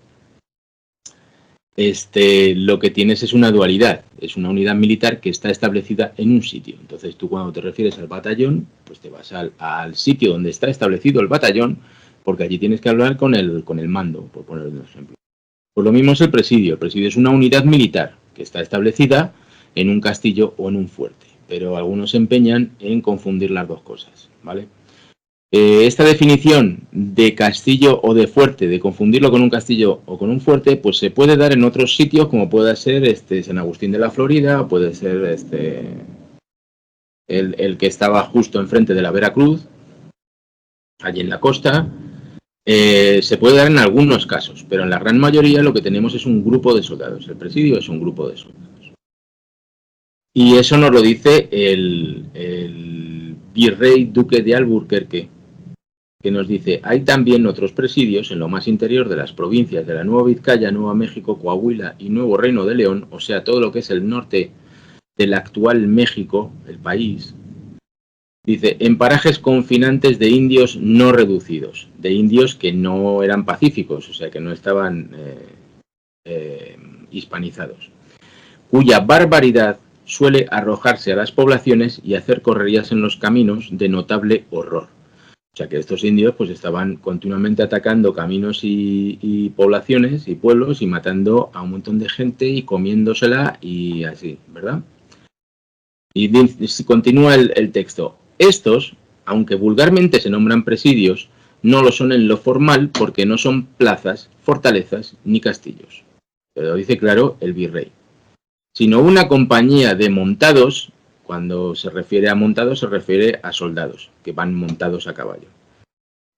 Speaker 2: lo que tienes es una dualidad, es una unidad militar que está establecida en un sitio. Entonces tú cuando te refieres al batallón, pues te vas al sitio donde está establecido el batallón, porque allí tienes que hablar con el mando, por poner un ejemplo. Pues lo mismo es el presidio. El presidio es una unidad militar que está establecida en un castillo o en un fuerte, pero algunos se empeñan en confundir las dos cosas, ¿vale? Esta definición de castillo o de fuerte, de confundirlo con un castillo o con un fuerte, pues se puede dar en otros sitios, como puede ser San Agustín de la Florida, o puede ser el que estaba justo enfrente de la Veracruz, allí en la costa. Se puede dar en algunos casos, pero en la gran mayoría lo que tenemos es un grupo de soldados. El presidio es un grupo de soldados. Y eso nos lo dice el virrey duque de Alburquerque, que nos dice: hay también otros presidios en lo más interior de las provincias de la Nueva Vizcaya, Nueva México, Coahuila y Nuevo Reino de León, o sea, todo lo que es el norte del actual México, el país. Dice, en parajes confinantes de indios no reducidos, de indios que no eran pacíficos, o sea, que no estaban hispanizados, cuya barbaridad suele arrojarse a las poblaciones y hacer correrías en los caminos de notable horror. O sea que estos indios pues estaban continuamente atacando caminos y poblaciones y pueblos y matando a un montón de gente y comiéndosela y así, ¿verdad? Y continúa el texto. Estos, aunque vulgarmente se nombran presidios, no lo son en lo formal porque no son plazas, fortalezas ni castillos. Pero dice claro el virrey. Sino una compañía de montados. Cuando se refiere a montados se refiere a soldados que van montados a caballo.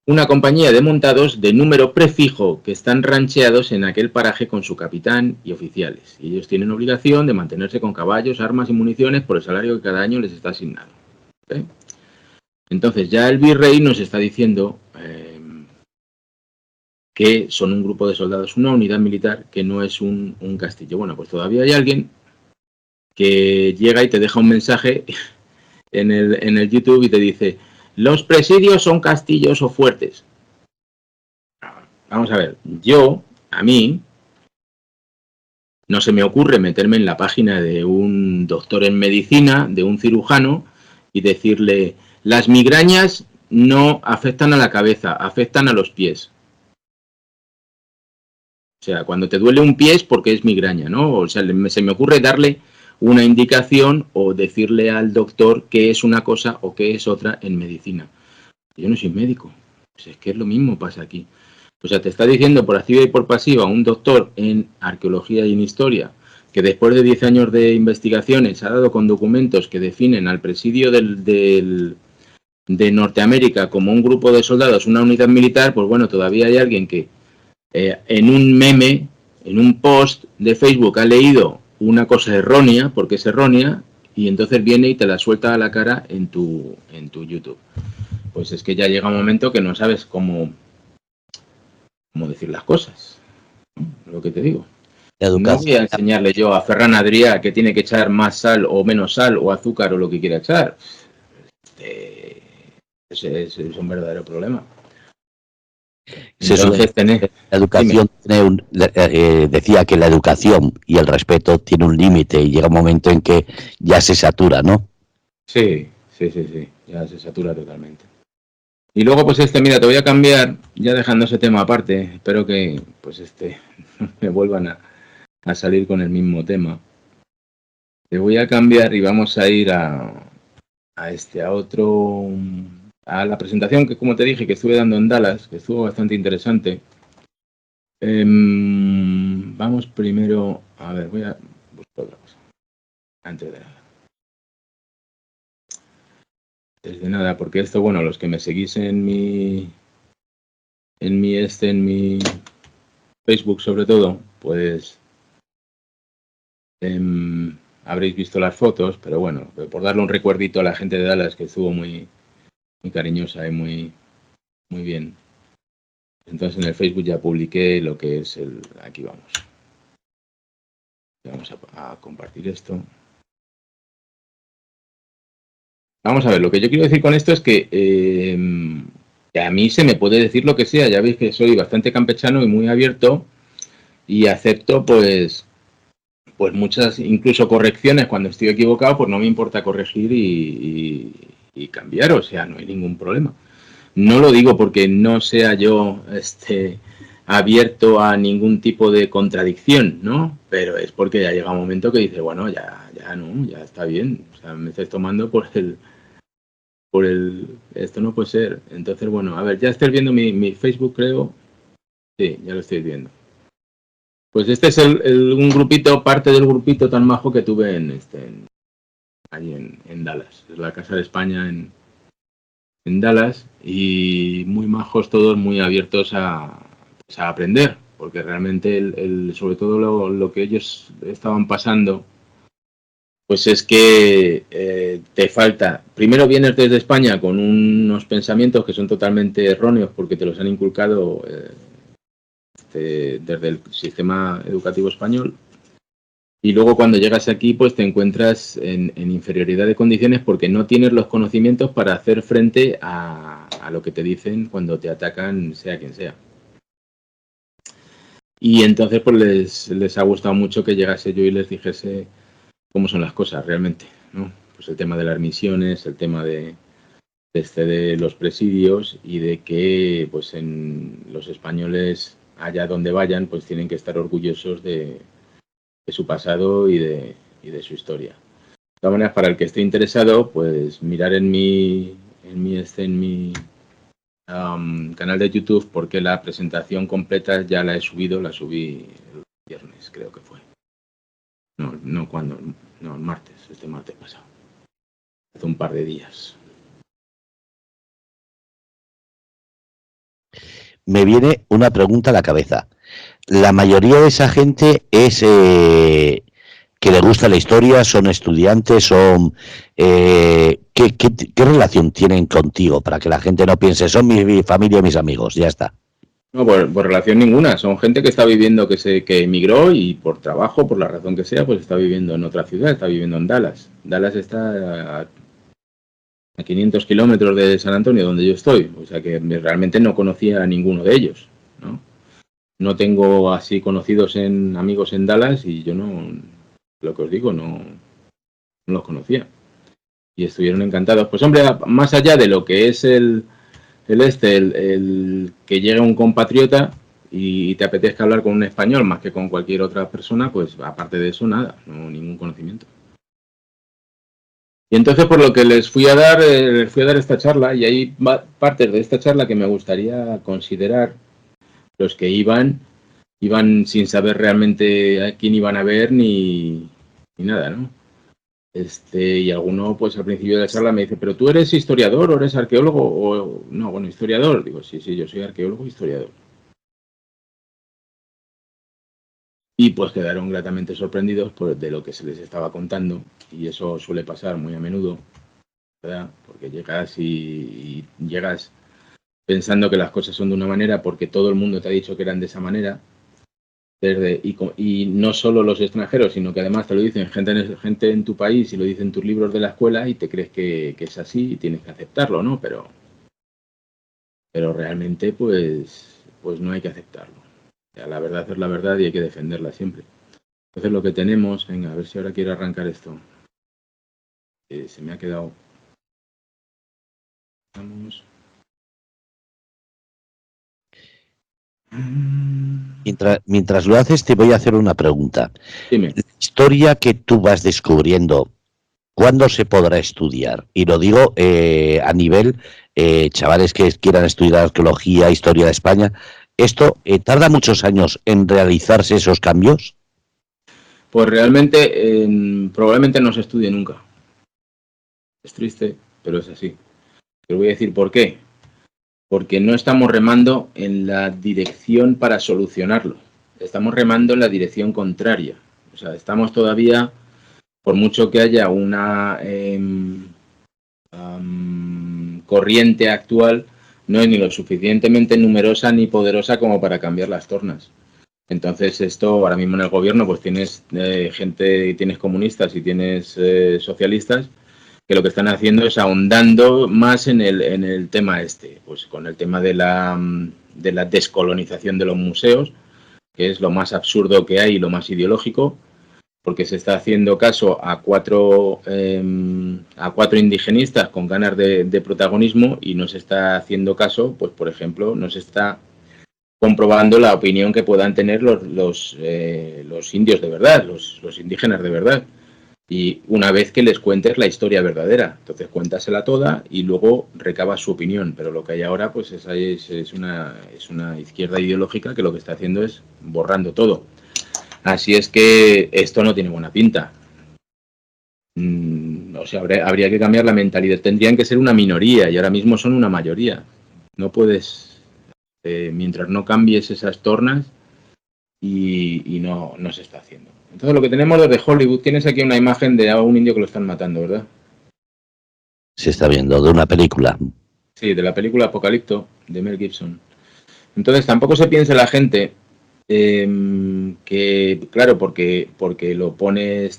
Speaker 2: Una compañía de montados de número prefijo que están rancheados en aquel paraje con su capitán y oficiales. Y ellos tienen obligación de mantenerse con caballos, armas y municiones por el salario que cada año les está asignado. ¿Okay? Entonces ya el virrey nos está diciendo que son un grupo de soldados, una unidad militar que no es un castillo. Bueno, pues todavía hay alguien que llega y te deja un mensaje en el YouTube y te dice: los presidios son castillos o fuertes. Vamos a ver, a mí, no se me ocurre meterme en la página de un doctor en medicina, de un cirujano, y decirle, las migrañas no afectan a la cabeza, afectan a los pies. O sea, cuando te duele un pie es porque es migraña, ¿no? O sea, se me ocurre darle una indicación o decirle al doctor qué es una cosa o qué es otra en medicina. Yo no soy médico, pues es que es lo mismo pasa aquí. O sea, te está diciendo por activa y por pasiva un doctor en arqueología y en historia que después de 10 años de investigaciones ha dado con documentos que definen al presidio de Norteamérica como un grupo de soldados, una unidad militar. Pues bueno, todavía hay alguien que en un meme, en un post de Facebook ha leído una cosa errónea, porque es errónea, y entonces viene y te la suelta a la cara en tu YouTube. Pues es que ya llega un momento que no sabes cómo decir las cosas, ¿no? Lo que te digo. No voy a enseñarle yo a Ferran Adrià que tiene que echar más sal o menos sal o azúcar o lo que quiera echar. Ese es un verdadero problema.
Speaker 1: Entonces, la educación decía que la educación y el respeto tiene un límite y llega un momento en que ya se satura, ¿no?
Speaker 2: Sí, ya se satura totalmente. Y luego pues mira, te voy a cambiar, ya dejando ese tema aparte, espero que pues me vuelvan a salir con el mismo tema. Te voy a cambiar y vamos a ir a la presentación que, como te dije, que estuve dando en Dallas, que estuvo bastante interesante. Vamos primero, a ver, voy a buscar otra cosa, antes de nada. Desde nada, porque esto, bueno, los que me seguís en mi Facebook sobre todo, pues habréis visto las fotos, pero bueno, por darle un recuerdito a la gente de Dallas, que estuvo muy, muy cariñosa y muy, muy bien. Entonces en el Facebook ya publiqué lo que es aquí vamos. Vamos a compartir esto. Vamos a ver, lo que yo quiero decir con esto es que a mí se me puede decir lo que sea. Ya veis que soy bastante campechano y muy abierto y acepto pues muchas, incluso correcciones cuando estoy equivocado, pues no me importa corregir y cambiar, o sea, no hay ningún problema. No lo digo porque no sea yo abierto a ningún tipo de contradicción, ¿no? Pero es porque ya llega un momento que dice, bueno, ya está bien, o sea, me estáis tomando por esto no puede ser. Entonces, bueno, a ver, ya estáis viendo mi Facebook, creo. Sí, ya lo estáis viendo. Pues este es un grupito, parte del grupito tan majo que tuve allí en Dallas. Es la Casa de España en Dallas, y muy majos todos, muy abiertos a aprender, porque realmente sobre todo lo que ellos estaban pasando pues es que te falta, primero vienes desde España con unos pensamientos que son totalmente erróneos porque te los han inculcado desde el sistema educativo español, y luego cuando llegas aquí pues te encuentras en inferioridad de condiciones porque no tienes los conocimientos para hacer frente a lo que te dicen cuando te atacan, sea quien sea. Y entonces pues les ha gustado mucho que llegase yo y les dijese cómo son las cosas realmente, ¿no? Pues el tema de las misiones, el tema de los presidios, y de que pues en los españoles, allá donde vayan, pues tienen que estar orgullosos de su pasado y de su historia. De todas maneras, para el que esté interesado, pues mirar en mi canal de YouTube, porque la presentación completa ya la he subido, la subí el viernes, creo que fue. No, el martes, este martes pasado. Hace un par de días.
Speaker 1: Me viene una pregunta a la cabeza. La mayoría de esa gente es que le gusta la historia, son estudiantes, son... ¿qué relación tienen contigo? Para que la gente no piense, son mi familia y mis amigos, ya está.
Speaker 2: No, por relación ninguna. Son gente que está viviendo, que emigró y por trabajo, por la razón que sea, pues está viviendo en otra ciudad, está viviendo en Dallas. Dallas está a 500 kilómetros de San Antonio, donde yo estoy. O sea que realmente no conocía a ninguno de ellos, ¿no? No tengo así conocidos amigos en Dallas, y yo no, lo que os digo, no los conocía. Y estuvieron encantados. Pues hombre, más allá de lo que es el que llegue un compatriota y te apetezca hablar con un español más que con cualquier otra persona, pues aparte de eso, nada, no, ningún conocimiento. Y entonces, por lo que les fui a dar esta charla, y hay partes de esta charla que me gustaría considerar. Los que iban sin saber realmente a quién iban a ver ni nada, ¿no? Y alguno, pues al principio de la charla me dice, ¿pero tú eres historiador o eres arqueólogo? O no, bueno, historiador. Digo, sí, yo soy arqueólogo e historiador. Y pues quedaron gratamente sorprendidos de lo que se les estaba contando, y eso suele pasar muy a menudo, ¿verdad? Porque llegas y llegas pensando que las cosas son de una manera porque todo el mundo te ha dicho que eran de esa manera. Y no solo los extranjeros, sino que además te lo dicen gente en tu país y lo dicen tus libros de la escuela, y te crees que es así y tienes que aceptarlo, ¿no? Pero realmente pues no hay que aceptarlo. O sea, la verdad es la verdad y hay que defenderla siempre. Entonces lo que tenemos, venga, a ver si ahora quiero arrancar esto. Se me ha quedado. Vamos.
Speaker 1: Mientras lo haces, te voy a hacer una pregunta.
Speaker 2: Dime.
Speaker 1: La historia que tú vas descubriendo, ¿cuándo se podrá estudiar? Y lo digo a nivel chavales que quieran estudiar arqueología, historia de España. ¿Esto tarda muchos años en realizarse esos cambios?
Speaker 2: Pues realmente probablemente no se estudie nunca. Es triste, pero es así. Te voy a decir por qué. Porque no estamos remando en la dirección para solucionarlo. Estamos remando en la dirección contraria. O sea, estamos todavía, por mucho que haya una corriente actual, no es ni lo suficientemente numerosa ni poderosa como para cambiar las tornas. Entonces esto, ahora mismo en el gobierno, pues tienes tienes comunistas y tienes socialistas, que lo que están haciendo es ahondando más en el tema pues con el tema de la descolonización de los museos, que es lo más absurdo que hay y lo más ideológico, porque se está haciendo caso a cuatro indigenistas con ganas de protagonismo, y no se está haciendo caso, pues por ejemplo, no se está comprobando la opinión que puedan tener los indios de verdad, los indígenas de verdad. Y una vez que les cuentes la historia verdadera, entonces cuéntasela toda y luego recabas su opinión. Pero lo que hay ahora, pues es una izquierda ideológica que lo que está haciendo es borrando todo. Así es que esto no tiene buena pinta. O sea, habría que cambiar la mentalidad. Tendrían que ser una minoría y ahora mismo son una mayoría. No puedes, mientras no cambies esas tornas, y no se está haciendo. Entonces lo que tenemos desde Hollywood, tienes aquí una imagen de a un indio que lo están matando, ¿verdad?
Speaker 1: Se está viendo de una película.
Speaker 2: Sí, de la película Apocalipto, de Mel Gibson. Entonces tampoco se piensa la gente que, claro, porque lo pone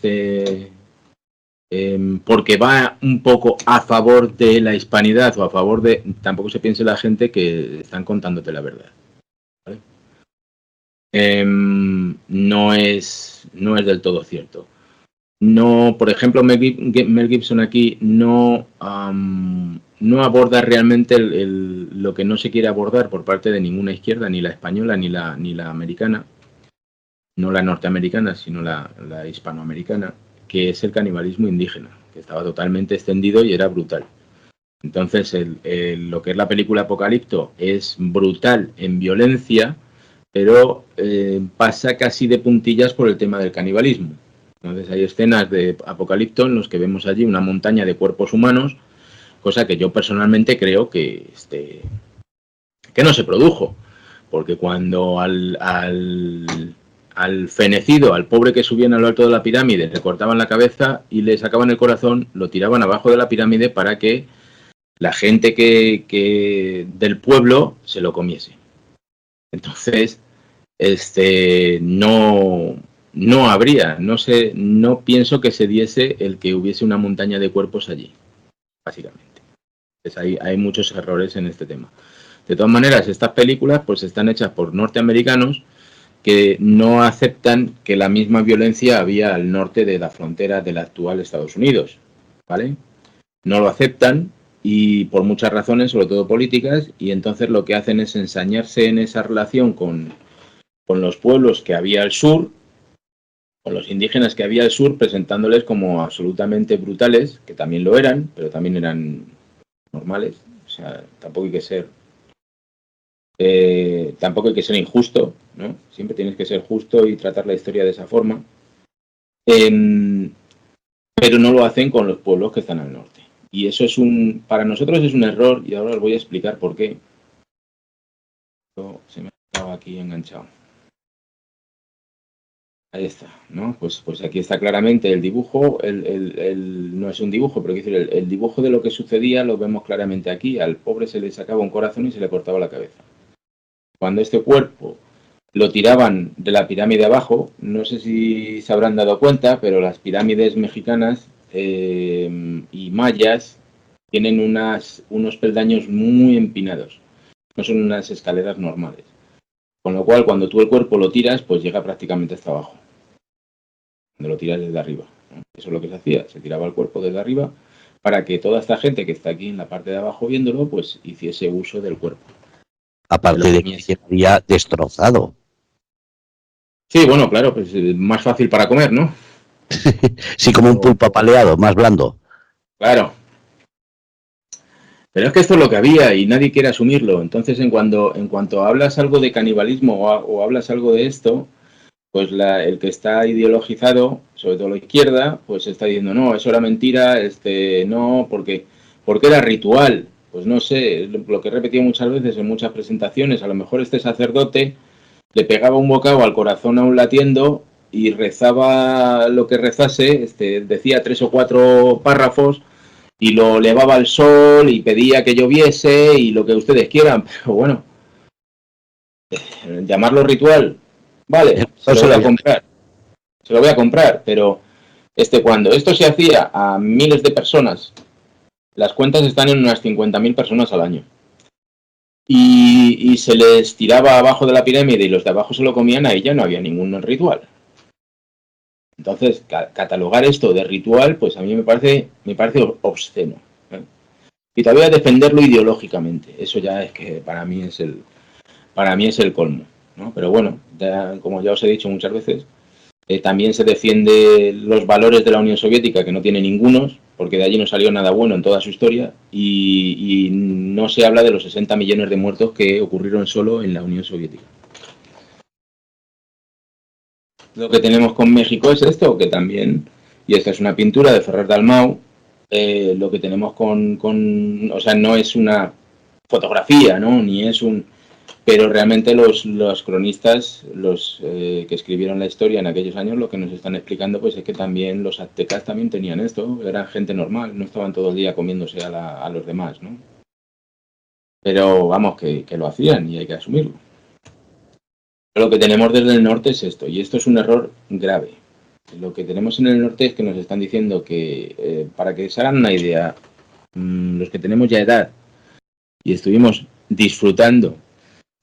Speaker 2: porque va un poco a favor de la hispanidad o a favor de... Tampoco se piense la gente que están contándote la verdad. ¿Vale? No es del todo cierto. No, por ejemplo, Mel Gibson aquí no aborda realmente lo que no se quiere abordar por parte de ninguna izquierda, ni la española ni la americana, no la norteamericana, sino la hispanoamericana, que es el canibalismo indígena, que estaba totalmente extendido y era brutal. Entonces, lo que es la película Apocalipto es brutal en violencia, pero pasa casi de puntillas por el tema del canibalismo. Entonces hay escenas de Apocalipto en los que vemos allí una montaña de cuerpos humanos, cosa que yo personalmente creo que no se produjo, porque cuando al fenecido, al pobre que subían a lo alto de la pirámide, le cortaban la cabeza y le sacaban el corazón, lo tiraban abajo de la pirámide para que la gente que del pueblo se lo comiese. Entonces, no habría, no pienso que se diese el que hubiese una montaña de cuerpos allí, básicamente. Entonces hay muchos errores en este tema. De todas maneras, estas películas pues están hechas por norteamericanos que no aceptan que la misma violencia había al norte de la frontera del actual Estados Unidos, ¿vale? No lo aceptan y por muchas razones, sobre todo políticas, y entonces lo que hacen es ensañarse en esa relación con los pueblos que había al sur, con los indígenas que había al sur, presentándoles como absolutamente brutales, que también lo eran, pero también eran normales. O sea, tampoco hay que ser injusto, ¿no? Siempre tienes que ser justo y tratar la historia de esa forma. Pero no lo hacen con los pueblos que están al norte. Y eso para nosotros es un error, y ahora os voy a explicar por qué. Se me ha quedado aquí enganchado. Ahí está, ¿no? Pues aquí está claramente el dibujo, no es un dibujo, pero el dibujo de lo que sucedía lo vemos claramente aquí. Al pobre se le sacaba un corazón y se le cortaba la cabeza. Cuando este cuerpo lo tiraban de la pirámide abajo, no sé si se habrán dado cuenta, pero las pirámides mexicanas y mayas tienen unos peldaños muy empinados, no son unas escaleras normales. Con lo cual, cuando tú el cuerpo lo tiras, pues llega prácticamente hasta abajo. Cuando lo tiras desde arriba, ¿no? Eso es lo que se hacía, se tiraba el cuerpo desde arriba para que toda esta gente que está aquí en la parte de abajo viéndolo, pues hiciese uso del cuerpo.
Speaker 1: Aparte de que estaría destrozado.
Speaker 2: Sí, bueno, claro, pues más fácil para comer, ¿no?
Speaker 1: Sí, como un pulpo apaleado, más blando.
Speaker 2: Claro. Pero es que esto es lo que había y nadie quiere asumirlo. Entonces, en cuanto hablas algo de canibalismo o hablas algo de esto, pues el que está ideologizado, sobre todo la izquierda, pues está diciendo, no, eso era mentira, no, porque era ritual. Pues no sé, lo que he repetido muchas veces en muchas presentaciones, a lo mejor este sacerdote le pegaba un bocado al corazón a un latiendo y rezaba lo que rezase, decía 3 o 4 párrafos y lo elevaba al sol y pedía que lloviese y lo que ustedes quieran, pero bueno, llamarlo ritual, vale, se lo voy a comprar, pero cuando esto se hacía a miles de personas, las cuentas están en unas 50.000 personas al año. Y se les tiraba abajo de la pirámide y los de abajo se lo comían, ahí ya no había ningún ritual. Entonces, catalogar esto de ritual, pues a mí me parece obsceno. Y todavía defenderlo ideológicamente, eso ya es que para mí es el colmo, ¿no? Pero bueno, como ya os he dicho muchas veces, también se defiende los valores de la Unión Soviética, que no tiene ningunos, porque de allí no salió nada bueno en toda su historia, y no se habla de los 60 millones de muertos que ocurrieron solo en la Unión Soviética. Lo que tenemos con México es esto, que también, y esta es una pintura de Ferrer Dalmau, lo que tenemos o sea, no es una fotografía, ¿no? Ni es Pero realmente los cronistas, los que escribieron la historia en aquellos años, lo que nos están explicando pues es que también los aztecas también tenían esto, eran gente normal, no estaban todo el día comiéndose a los demás, ¿no? Pero vamos, que lo hacían y hay que asumirlo. Lo que tenemos desde el norte es esto, y esto es un error grave. Lo que tenemos en el norte es que nos están diciendo que, para que se hagan una idea, los que tenemos ya edad y estuvimos disfrutando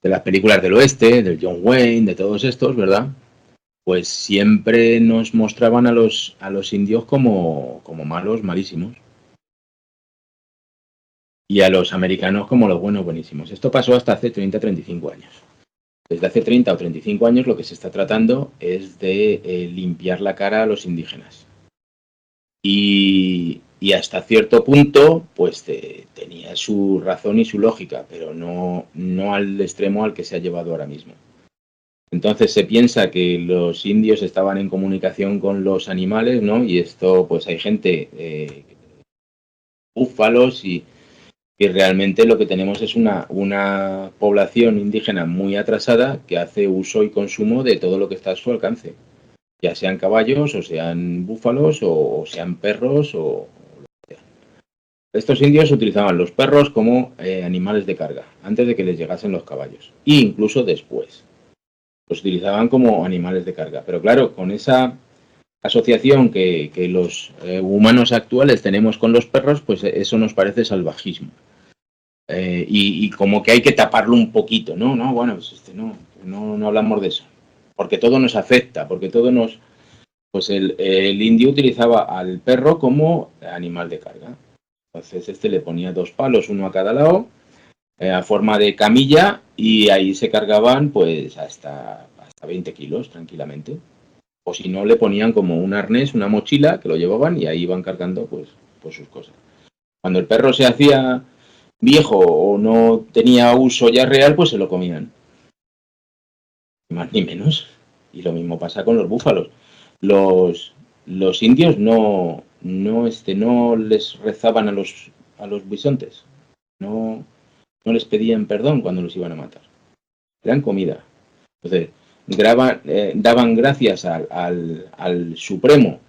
Speaker 2: de las películas del oeste, del John Wayne, de todos estos, ¿verdad? Pues siempre nos mostraban a los indios como malos, malísimos. Y a los americanos como los buenos, buenísimos. Esto pasó hasta hace 30, 35 años. Desde hace 30 o 35 años lo que se está tratando es de limpiar la cara a los indígenas. Y hasta cierto punto, pues tenía su razón y su lógica, pero no al extremo al que se ha llevado ahora mismo. Entonces se piensa que los indios estaban en comunicación con los animales, ¿no? Y esto, pues hay gente, búfalos y realmente lo que tenemos es una población indígena muy atrasada que hace uso y consumo de todo lo que está a su alcance, ya sean caballos o sean búfalos o sean perros o lo que sea. Estos indios utilizaban los perros como animales de carga antes de que les llegasen los caballos e incluso después los utilizaban como animales de carga, pero claro, con esa asociación que los humanos actuales tenemos con los perros, pues eso nos parece salvajismo. Y como que hay que taparlo un poquito, ¿no? No, bueno, pues no hablamos de eso, porque todo nos afecta, porque todo nos... Pues el indio utilizaba al perro como animal de carga. Entonces le ponía 2 palos, uno a cada lado, a forma de camilla, y ahí se cargaban pues hasta 20 kilos tranquilamente. O si no, le ponían como un arnés, una mochila, que lo llevaban y ahí iban cargando pues sus cosas. Cuando el perro se hacía viejo o no tenía uso ya real, pues se lo comían. Ni más ni menos. Y lo mismo pasa con los búfalos. Los indios no les rezaban a los bisontes. No les pedían perdón cuando los iban a matar. Eran comida. Entonces, daban gracias al Supremo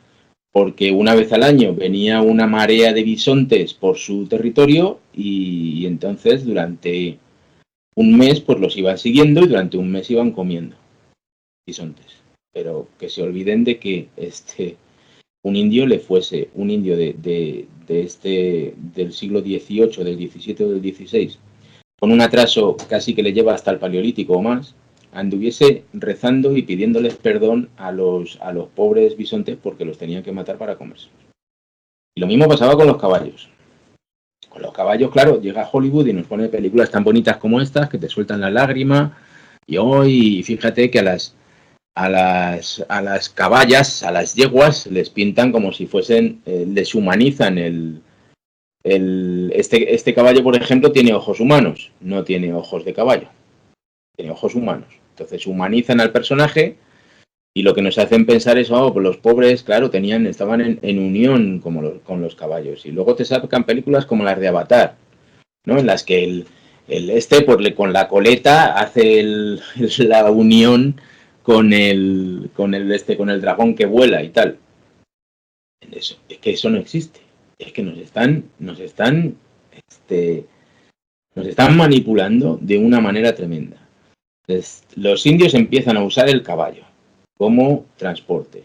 Speaker 2: porque una vez al año venía una marea de bisontes por su territorio y entonces durante un mes pues los iban siguiendo y durante un mes iban comiendo bisontes. Pero que se olviden de que un indio del siglo XVIII, del XVII o del XVI, con un atraso casi que le lleva hasta el Paleolítico o más, anduviese rezando y pidiéndoles perdón a los pobres bisontes porque los tenían que matar para comerse. Y lo mismo pasaba con los caballos. Con los caballos, claro, llega Hollywood y nos pone películas tan bonitas como estas que te sueltan la lágrima. Y hoy, fíjate que a las caballas, a las yeguas, les pintan como si fuesen, deshumanizan este caballo, por ejemplo, tiene ojos humanos, no tiene ojos de caballo, tiene ojos humanos. Entonces humanizan al personaje y lo que nos hacen pensar es, pues los pobres, claro, estaban en unión con los caballos. Y luego te sacan películas como las de Avatar, ¿no? En las que pues con la coleta hace la unión con el dragón que vuela y tal. Es que eso no existe. Es que nos están manipulando de una manera tremenda. Entonces, los indios empiezan a usar el caballo como transporte.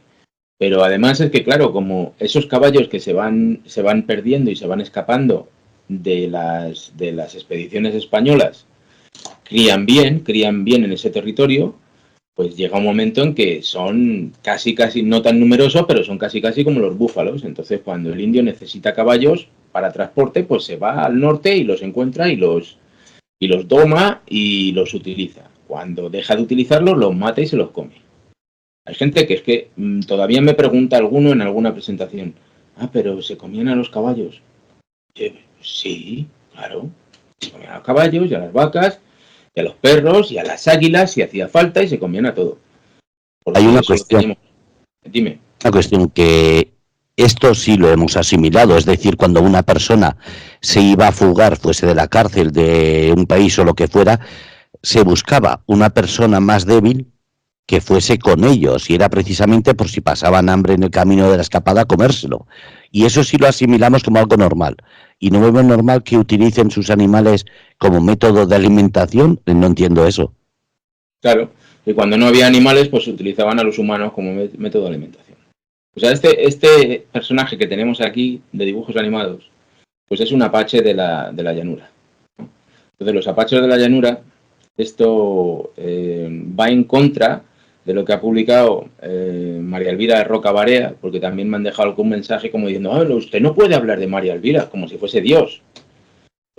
Speaker 2: Pero además es que, claro, como esos caballos que se van perdiendo y se van escapando de las expediciones españolas crían bien en ese territorio, pues llega un momento en que son casi no tan numerosos, pero son casi como los búfalos. Entonces, cuando el indio necesita caballos para transporte, pues se va al norte y los encuentra y los doma y los utiliza. Cuando deja de utilizarlos, los mata y se los come. Hay gente que es que todavía me pregunta alguno en alguna presentación, pero ¿se comían a los caballos? Sí, claro, se comían a los caballos y a las vacas y a los perros y a las águilas si hacía falta y se comían a todo.
Speaker 1: Hay una cuestión.
Speaker 2: Dime.
Speaker 1: Una cuestión que esto sí lo hemos asimilado, es decir, cuando una persona se iba a fugar, fuese de la cárcel, de un país o lo que fuera, se buscaba una persona más débil que fuese con ellos, y era precisamente por si pasaban hambre en el camino de la escapada, comérselo. Y eso sí lo asimilamos como algo normal. Y no vemos normal que utilicen sus animales como método de alimentación. No entiendo eso.
Speaker 2: Claro, y cuando no había animales, pues utilizaban a los humanos como método de alimentación. O sea, este personaje que tenemos aquí de dibujos animados, pues es un apache de la llanura. Entonces, los apaches de la llanura, esto va en contra de lo que ha publicado María Elvira de Roca Barea, porque también me han dejado algún mensaje como diciendo, usted no puede hablar de María Elvira como si fuese Dios.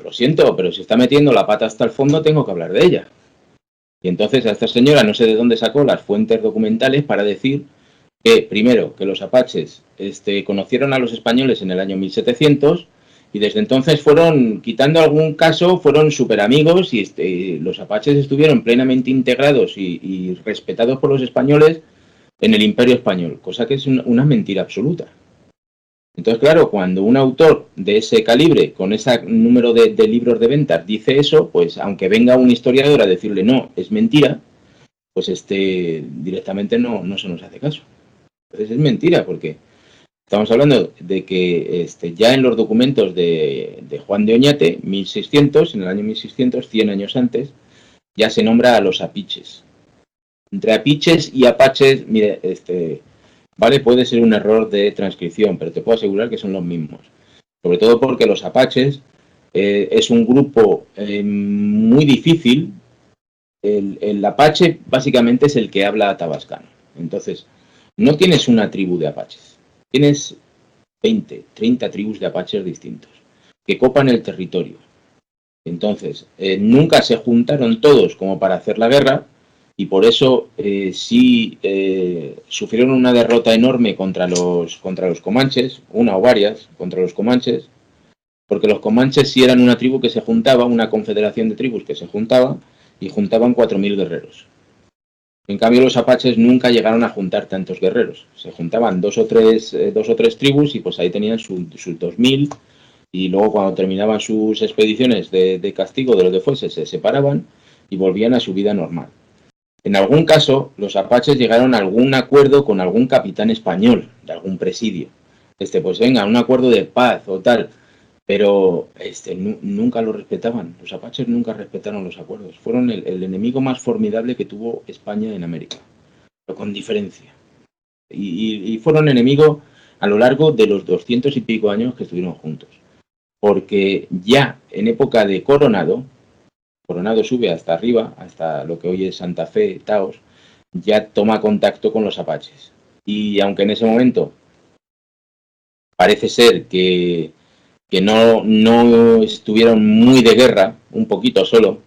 Speaker 2: Lo siento, pero si está metiendo la pata hasta el fondo, tengo que hablar de ella. Y entonces a esta señora no sé de dónde sacó las fuentes documentales para decir que, primero, que los apaches conocieron a los españoles en el año 1700 y desde entonces fueron, quitando algún caso, fueron súper amigos y los apaches estuvieron plenamente integrados y respetados por los españoles en el Imperio Español, cosa que es una mentira absoluta. Entonces, claro, cuando un autor de ese calibre, con ese número de libros de ventas, dice eso, pues aunque venga un historiador a decirle no, es mentira, pues directamente no se nos hace caso. Entonces es mentira, porque estamos hablando de que ya en los documentos de Juan de Oñate, 1600, en el año 1600, 100 años antes, ya se nombra a los apiches. Entre apiches y apaches, mire, vale, puede ser un error de transcripción, pero te puedo asegurar que son los mismos. Sobre todo porque los apaches es un grupo muy difícil. El apache básicamente es el que habla tabascano. Entonces, no tienes una tribu de apaches. Tienes 20, 30 tribus de apaches distintos que copan el territorio. Entonces, nunca se juntaron todos como para hacer la guerra y por eso sí sufrieron una derrota enorme contra los comanches, una o varias contra los comanches, porque los comanches sí eran una tribu que se juntaba, una confederación de tribus que se juntaba y juntaban 4.000 guerreros. En cambio, los apaches nunca llegaron a juntar tantos guerreros. Se juntaban dos o tres tribus y pues ahí tenían sus 2.000 y luego cuando terminaban sus expediciones de castigo de lo que fuese, se separaban y volvían a su vida normal. En algún caso, los apaches llegaron a algún acuerdo con algún capitán español de algún presidio. Pues venga, un acuerdo de paz o tal, pero nunca lo respetaban. Los apaches nunca respetaron los acuerdos. Fueron el enemigo más formidable que tuvo España en América, pero con diferencia. Y fueron enemigos a lo largo de los 200 y pico años que estuvieron juntos. Porque ya en época de Coronado sube hasta arriba, hasta lo que hoy es Santa Fe, Taos, ya toma contacto con los apaches. Y aunque en ese momento parece ser que no estuvieron muy de guerra, un poquito solo,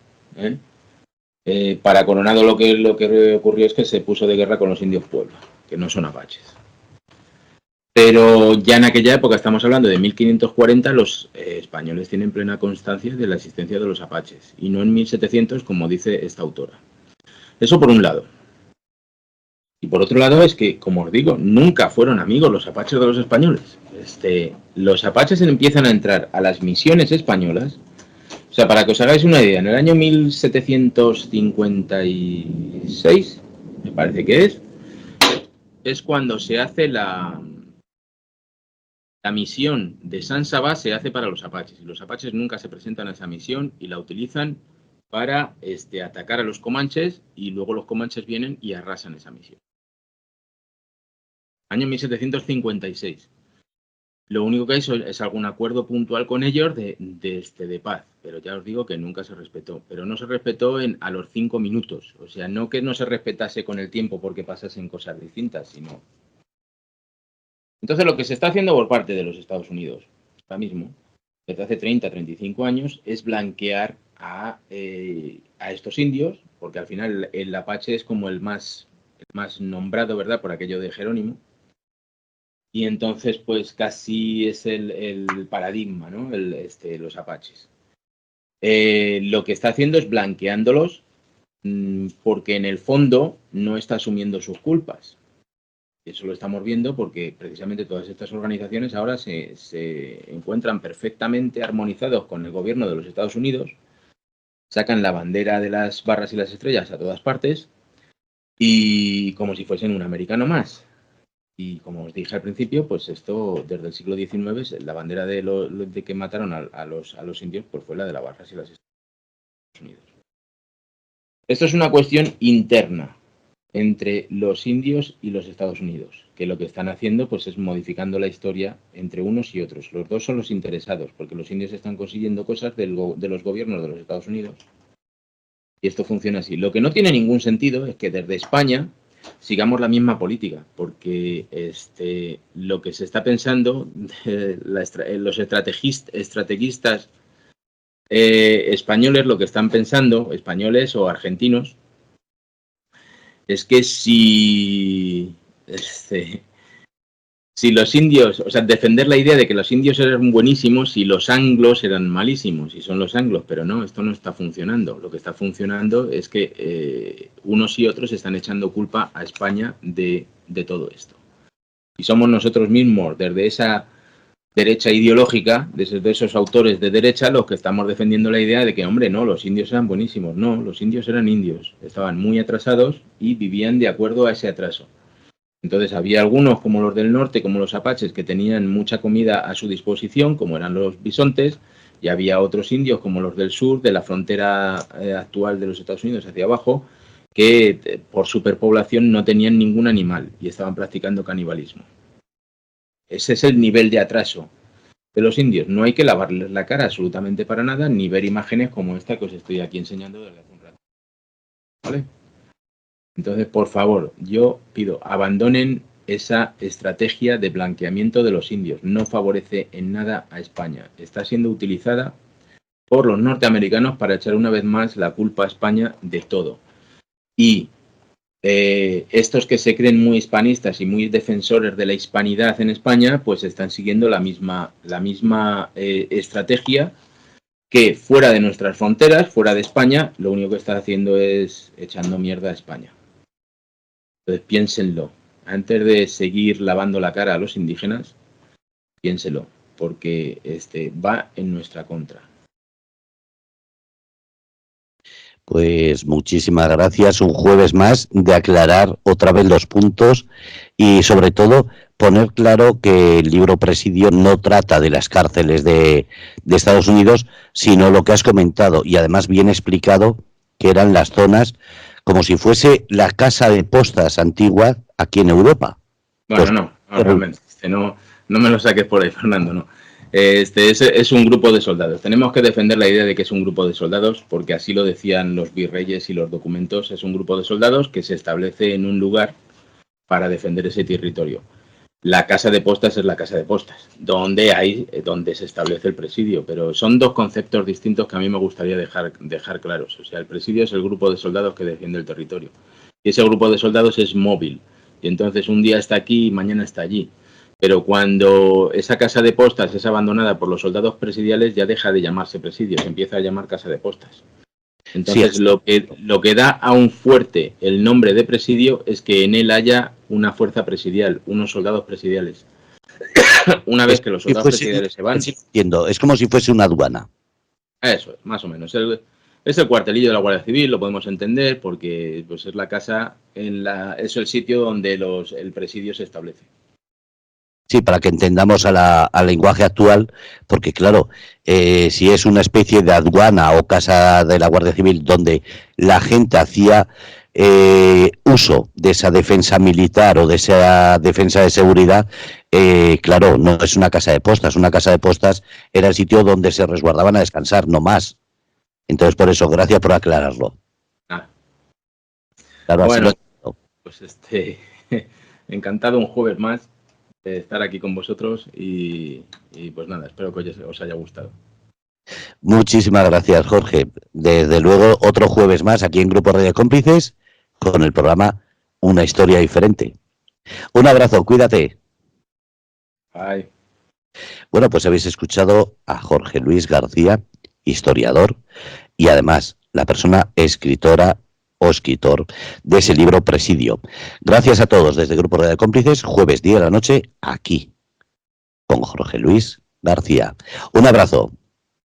Speaker 2: para Coronado lo que ocurrió es que se puso de guerra con los indios Puebla, que no son apaches. Pero ya en aquella época, estamos hablando de 1540, los españoles tienen plena constancia de la existencia de los apaches, y no en 1700, como dice esta autora. Eso por un lado. Y por otro lado es que, como os digo, nunca fueron amigos los apaches de los españoles. Los apaches empiezan a entrar a las misiones españolas. O sea, para que os hagáis una idea, en el año 1756, me parece que es cuando se hace la misión de San Sabá, se hace para los apaches. Y los apaches nunca se presentan a esa misión y la utilizan para atacar a los comanches, y luego los comanches vienen y arrasan esa misión. Año 1756. Lo único que hay es algún acuerdo puntual con ellos de paz, pero ya os digo que nunca se respetó. Pero no se respetó a los 5 minutos. O sea, no que no se respetase con el tiempo porque pasasen cosas distintas, sino... Entonces, lo que se está haciendo por parte de los Estados Unidos, ahora mismo, desde hace 30, 35 años, es blanquear a estos indios, porque al final el apache es como el más nombrado, ¿verdad?, por aquello de Jerónimo. Y entonces, pues casi es el paradigma, ¿no? Los apaches. Lo que está haciendo es blanqueándolos porque en el fondo no está asumiendo sus culpas. Eso lo estamos viendo porque precisamente todas estas organizaciones ahora se encuentran perfectamente armonizados con el gobierno de los Estados Unidos sacan la bandera de las barras y las estrellas a todas partes y como si fuesen un americano más. Y como os dije al principio, pues esto desde el siglo XIX, la bandera de que mataron a los indios, pues fue la de las barras y las estrellas de Estados Unidos. Esto es una cuestión interna entre los indios y los Estados Unidos, que lo que están haciendo pues es modificando la historia entre unos y otros. Los dos son los interesados, porque los indios están consiguiendo cosas de los gobiernos de los Estados Unidos. Y esto funciona así. Lo que no tiene ningún sentido es que desde España sigamos la misma política, porque lo que se está pensando, los estrategistas españoles lo que están pensando, españoles o argentinos, es que si los indios, o sea, defender la idea de que los indios eran buenísimos y los anglos eran malísimos, y son los anglos, pero no, esto no está funcionando. Lo que está funcionando es que unos y otros están echando culpa a España de todo esto. Y somos nosotros mismos, desde esa derecha ideológica, desde esos autores de derecha, los que estamos defendiendo la idea de que, hombre, no, los indios eran buenísimos. No, los indios eran indios, estaban muy atrasados y vivían de acuerdo a ese atraso. Entonces había algunos, como los del norte, como los apaches, que tenían mucha comida a su disposición, como eran los bisontes, y había otros indios, como los del sur, de la frontera actual de los Estados Unidos hacia abajo, que por superpoblación no tenían ningún animal y estaban practicando canibalismo. Ese es el nivel de atraso de los indios. No hay que lavarles la cara absolutamente para nada, ni ver imágenes como esta que os estoy aquí enseñando desde hace un rato. ¿Vale? Entonces, por favor, yo pido, abandonen esa estrategia de blanqueamiento de los indios. No favorece en nada a España. Está siendo utilizada por los norteamericanos para echar una vez más la culpa a España de todo. Y estos que se creen muy hispanistas y muy defensores de la hispanidad en España, pues están siguiendo la misma estrategia, que fuera de nuestras fronteras, fuera de España, lo único que está haciendo es echando mierda a España. Entonces piénsenlo. Antes de seguir lavando la cara a los indígenas, piénselo, porque va en nuestra contra.
Speaker 1: Pues muchísimas gracias. Un jueves más de aclarar otra vez los puntos y sobre todo poner claro que el libro Presidio no trata de las cárceles de Estados Unidos, sino lo que has comentado y además bien explicado, que eran las zonas como si fuese la casa de postas antigua aquí en Europa.
Speaker 2: Bueno, pues, no, realmente, no me lo saques por ahí, Fernando, no. Es un grupo de soldados. Tenemos que defender la idea de que es un grupo de soldados, porque así lo decían los virreyes y los documentos. Es un grupo de soldados que se establece en un lugar para defender ese territorio. La casa de postas es la casa de postas, donde se establece el presidio, pero son dos conceptos distintos que a mí me gustaría dejar claros. O sea, el presidio es el grupo de soldados que defiende el territorio. Y ese grupo de soldados es móvil. Y entonces un día está aquí y mañana está allí. Pero cuando esa casa de postas es abandonada por los soldados presidiales, ya deja de llamarse presidio, se empieza a llamar casa de postas. Entonces, sí, lo que da a un fuerte el nombre de presidio es que en él haya una fuerza presidial, unos soldados presidiales. Una vez que los soldados presidiales se van...
Speaker 1: Entiendo, es como si fuese una aduana.
Speaker 2: Eso es, más o menos. Es el cuartelillo de la Guardia Civil, lo podemos entender, porque pues, es la casa, es el sitio donde el presidio se establece.
Speaker 1: Sí, para que entendamos al lenguaje actual, porque claro, si es una especie de aduana o casa de la Guardia Civil donde la gente hacía uso de esa defensa militar o de esa defensa de seguridad, claro, no es una casa de postas. Una casa de postas era el sitio donde se resguardaban a descansar, no más. Entonces, por eso, gracias por aclararlo.
Speaker 2: Claro, bueno, pues encantado un jueves más de estar aquí con vosotros y pues nada, espero que os haya gustado.
Speaker 1: Muchísimas gracias, Jorge. Desde luego, otro jueves más aquí en Grupo Radio Cómplices con el programa Una Historia Diferente. Un abrazo, cuídate.
Speaker 2: Bye.
Speaker 1: Bueno, pues habéis escuchado a Jorge Luis García, historiador y además la persona escritora o escritor de ese libro Presidio. Gracias a todos desde Grupo Radio Cómplices, jueves 10 de la noche, aquí, con Jorge Luis García. Un abrazo.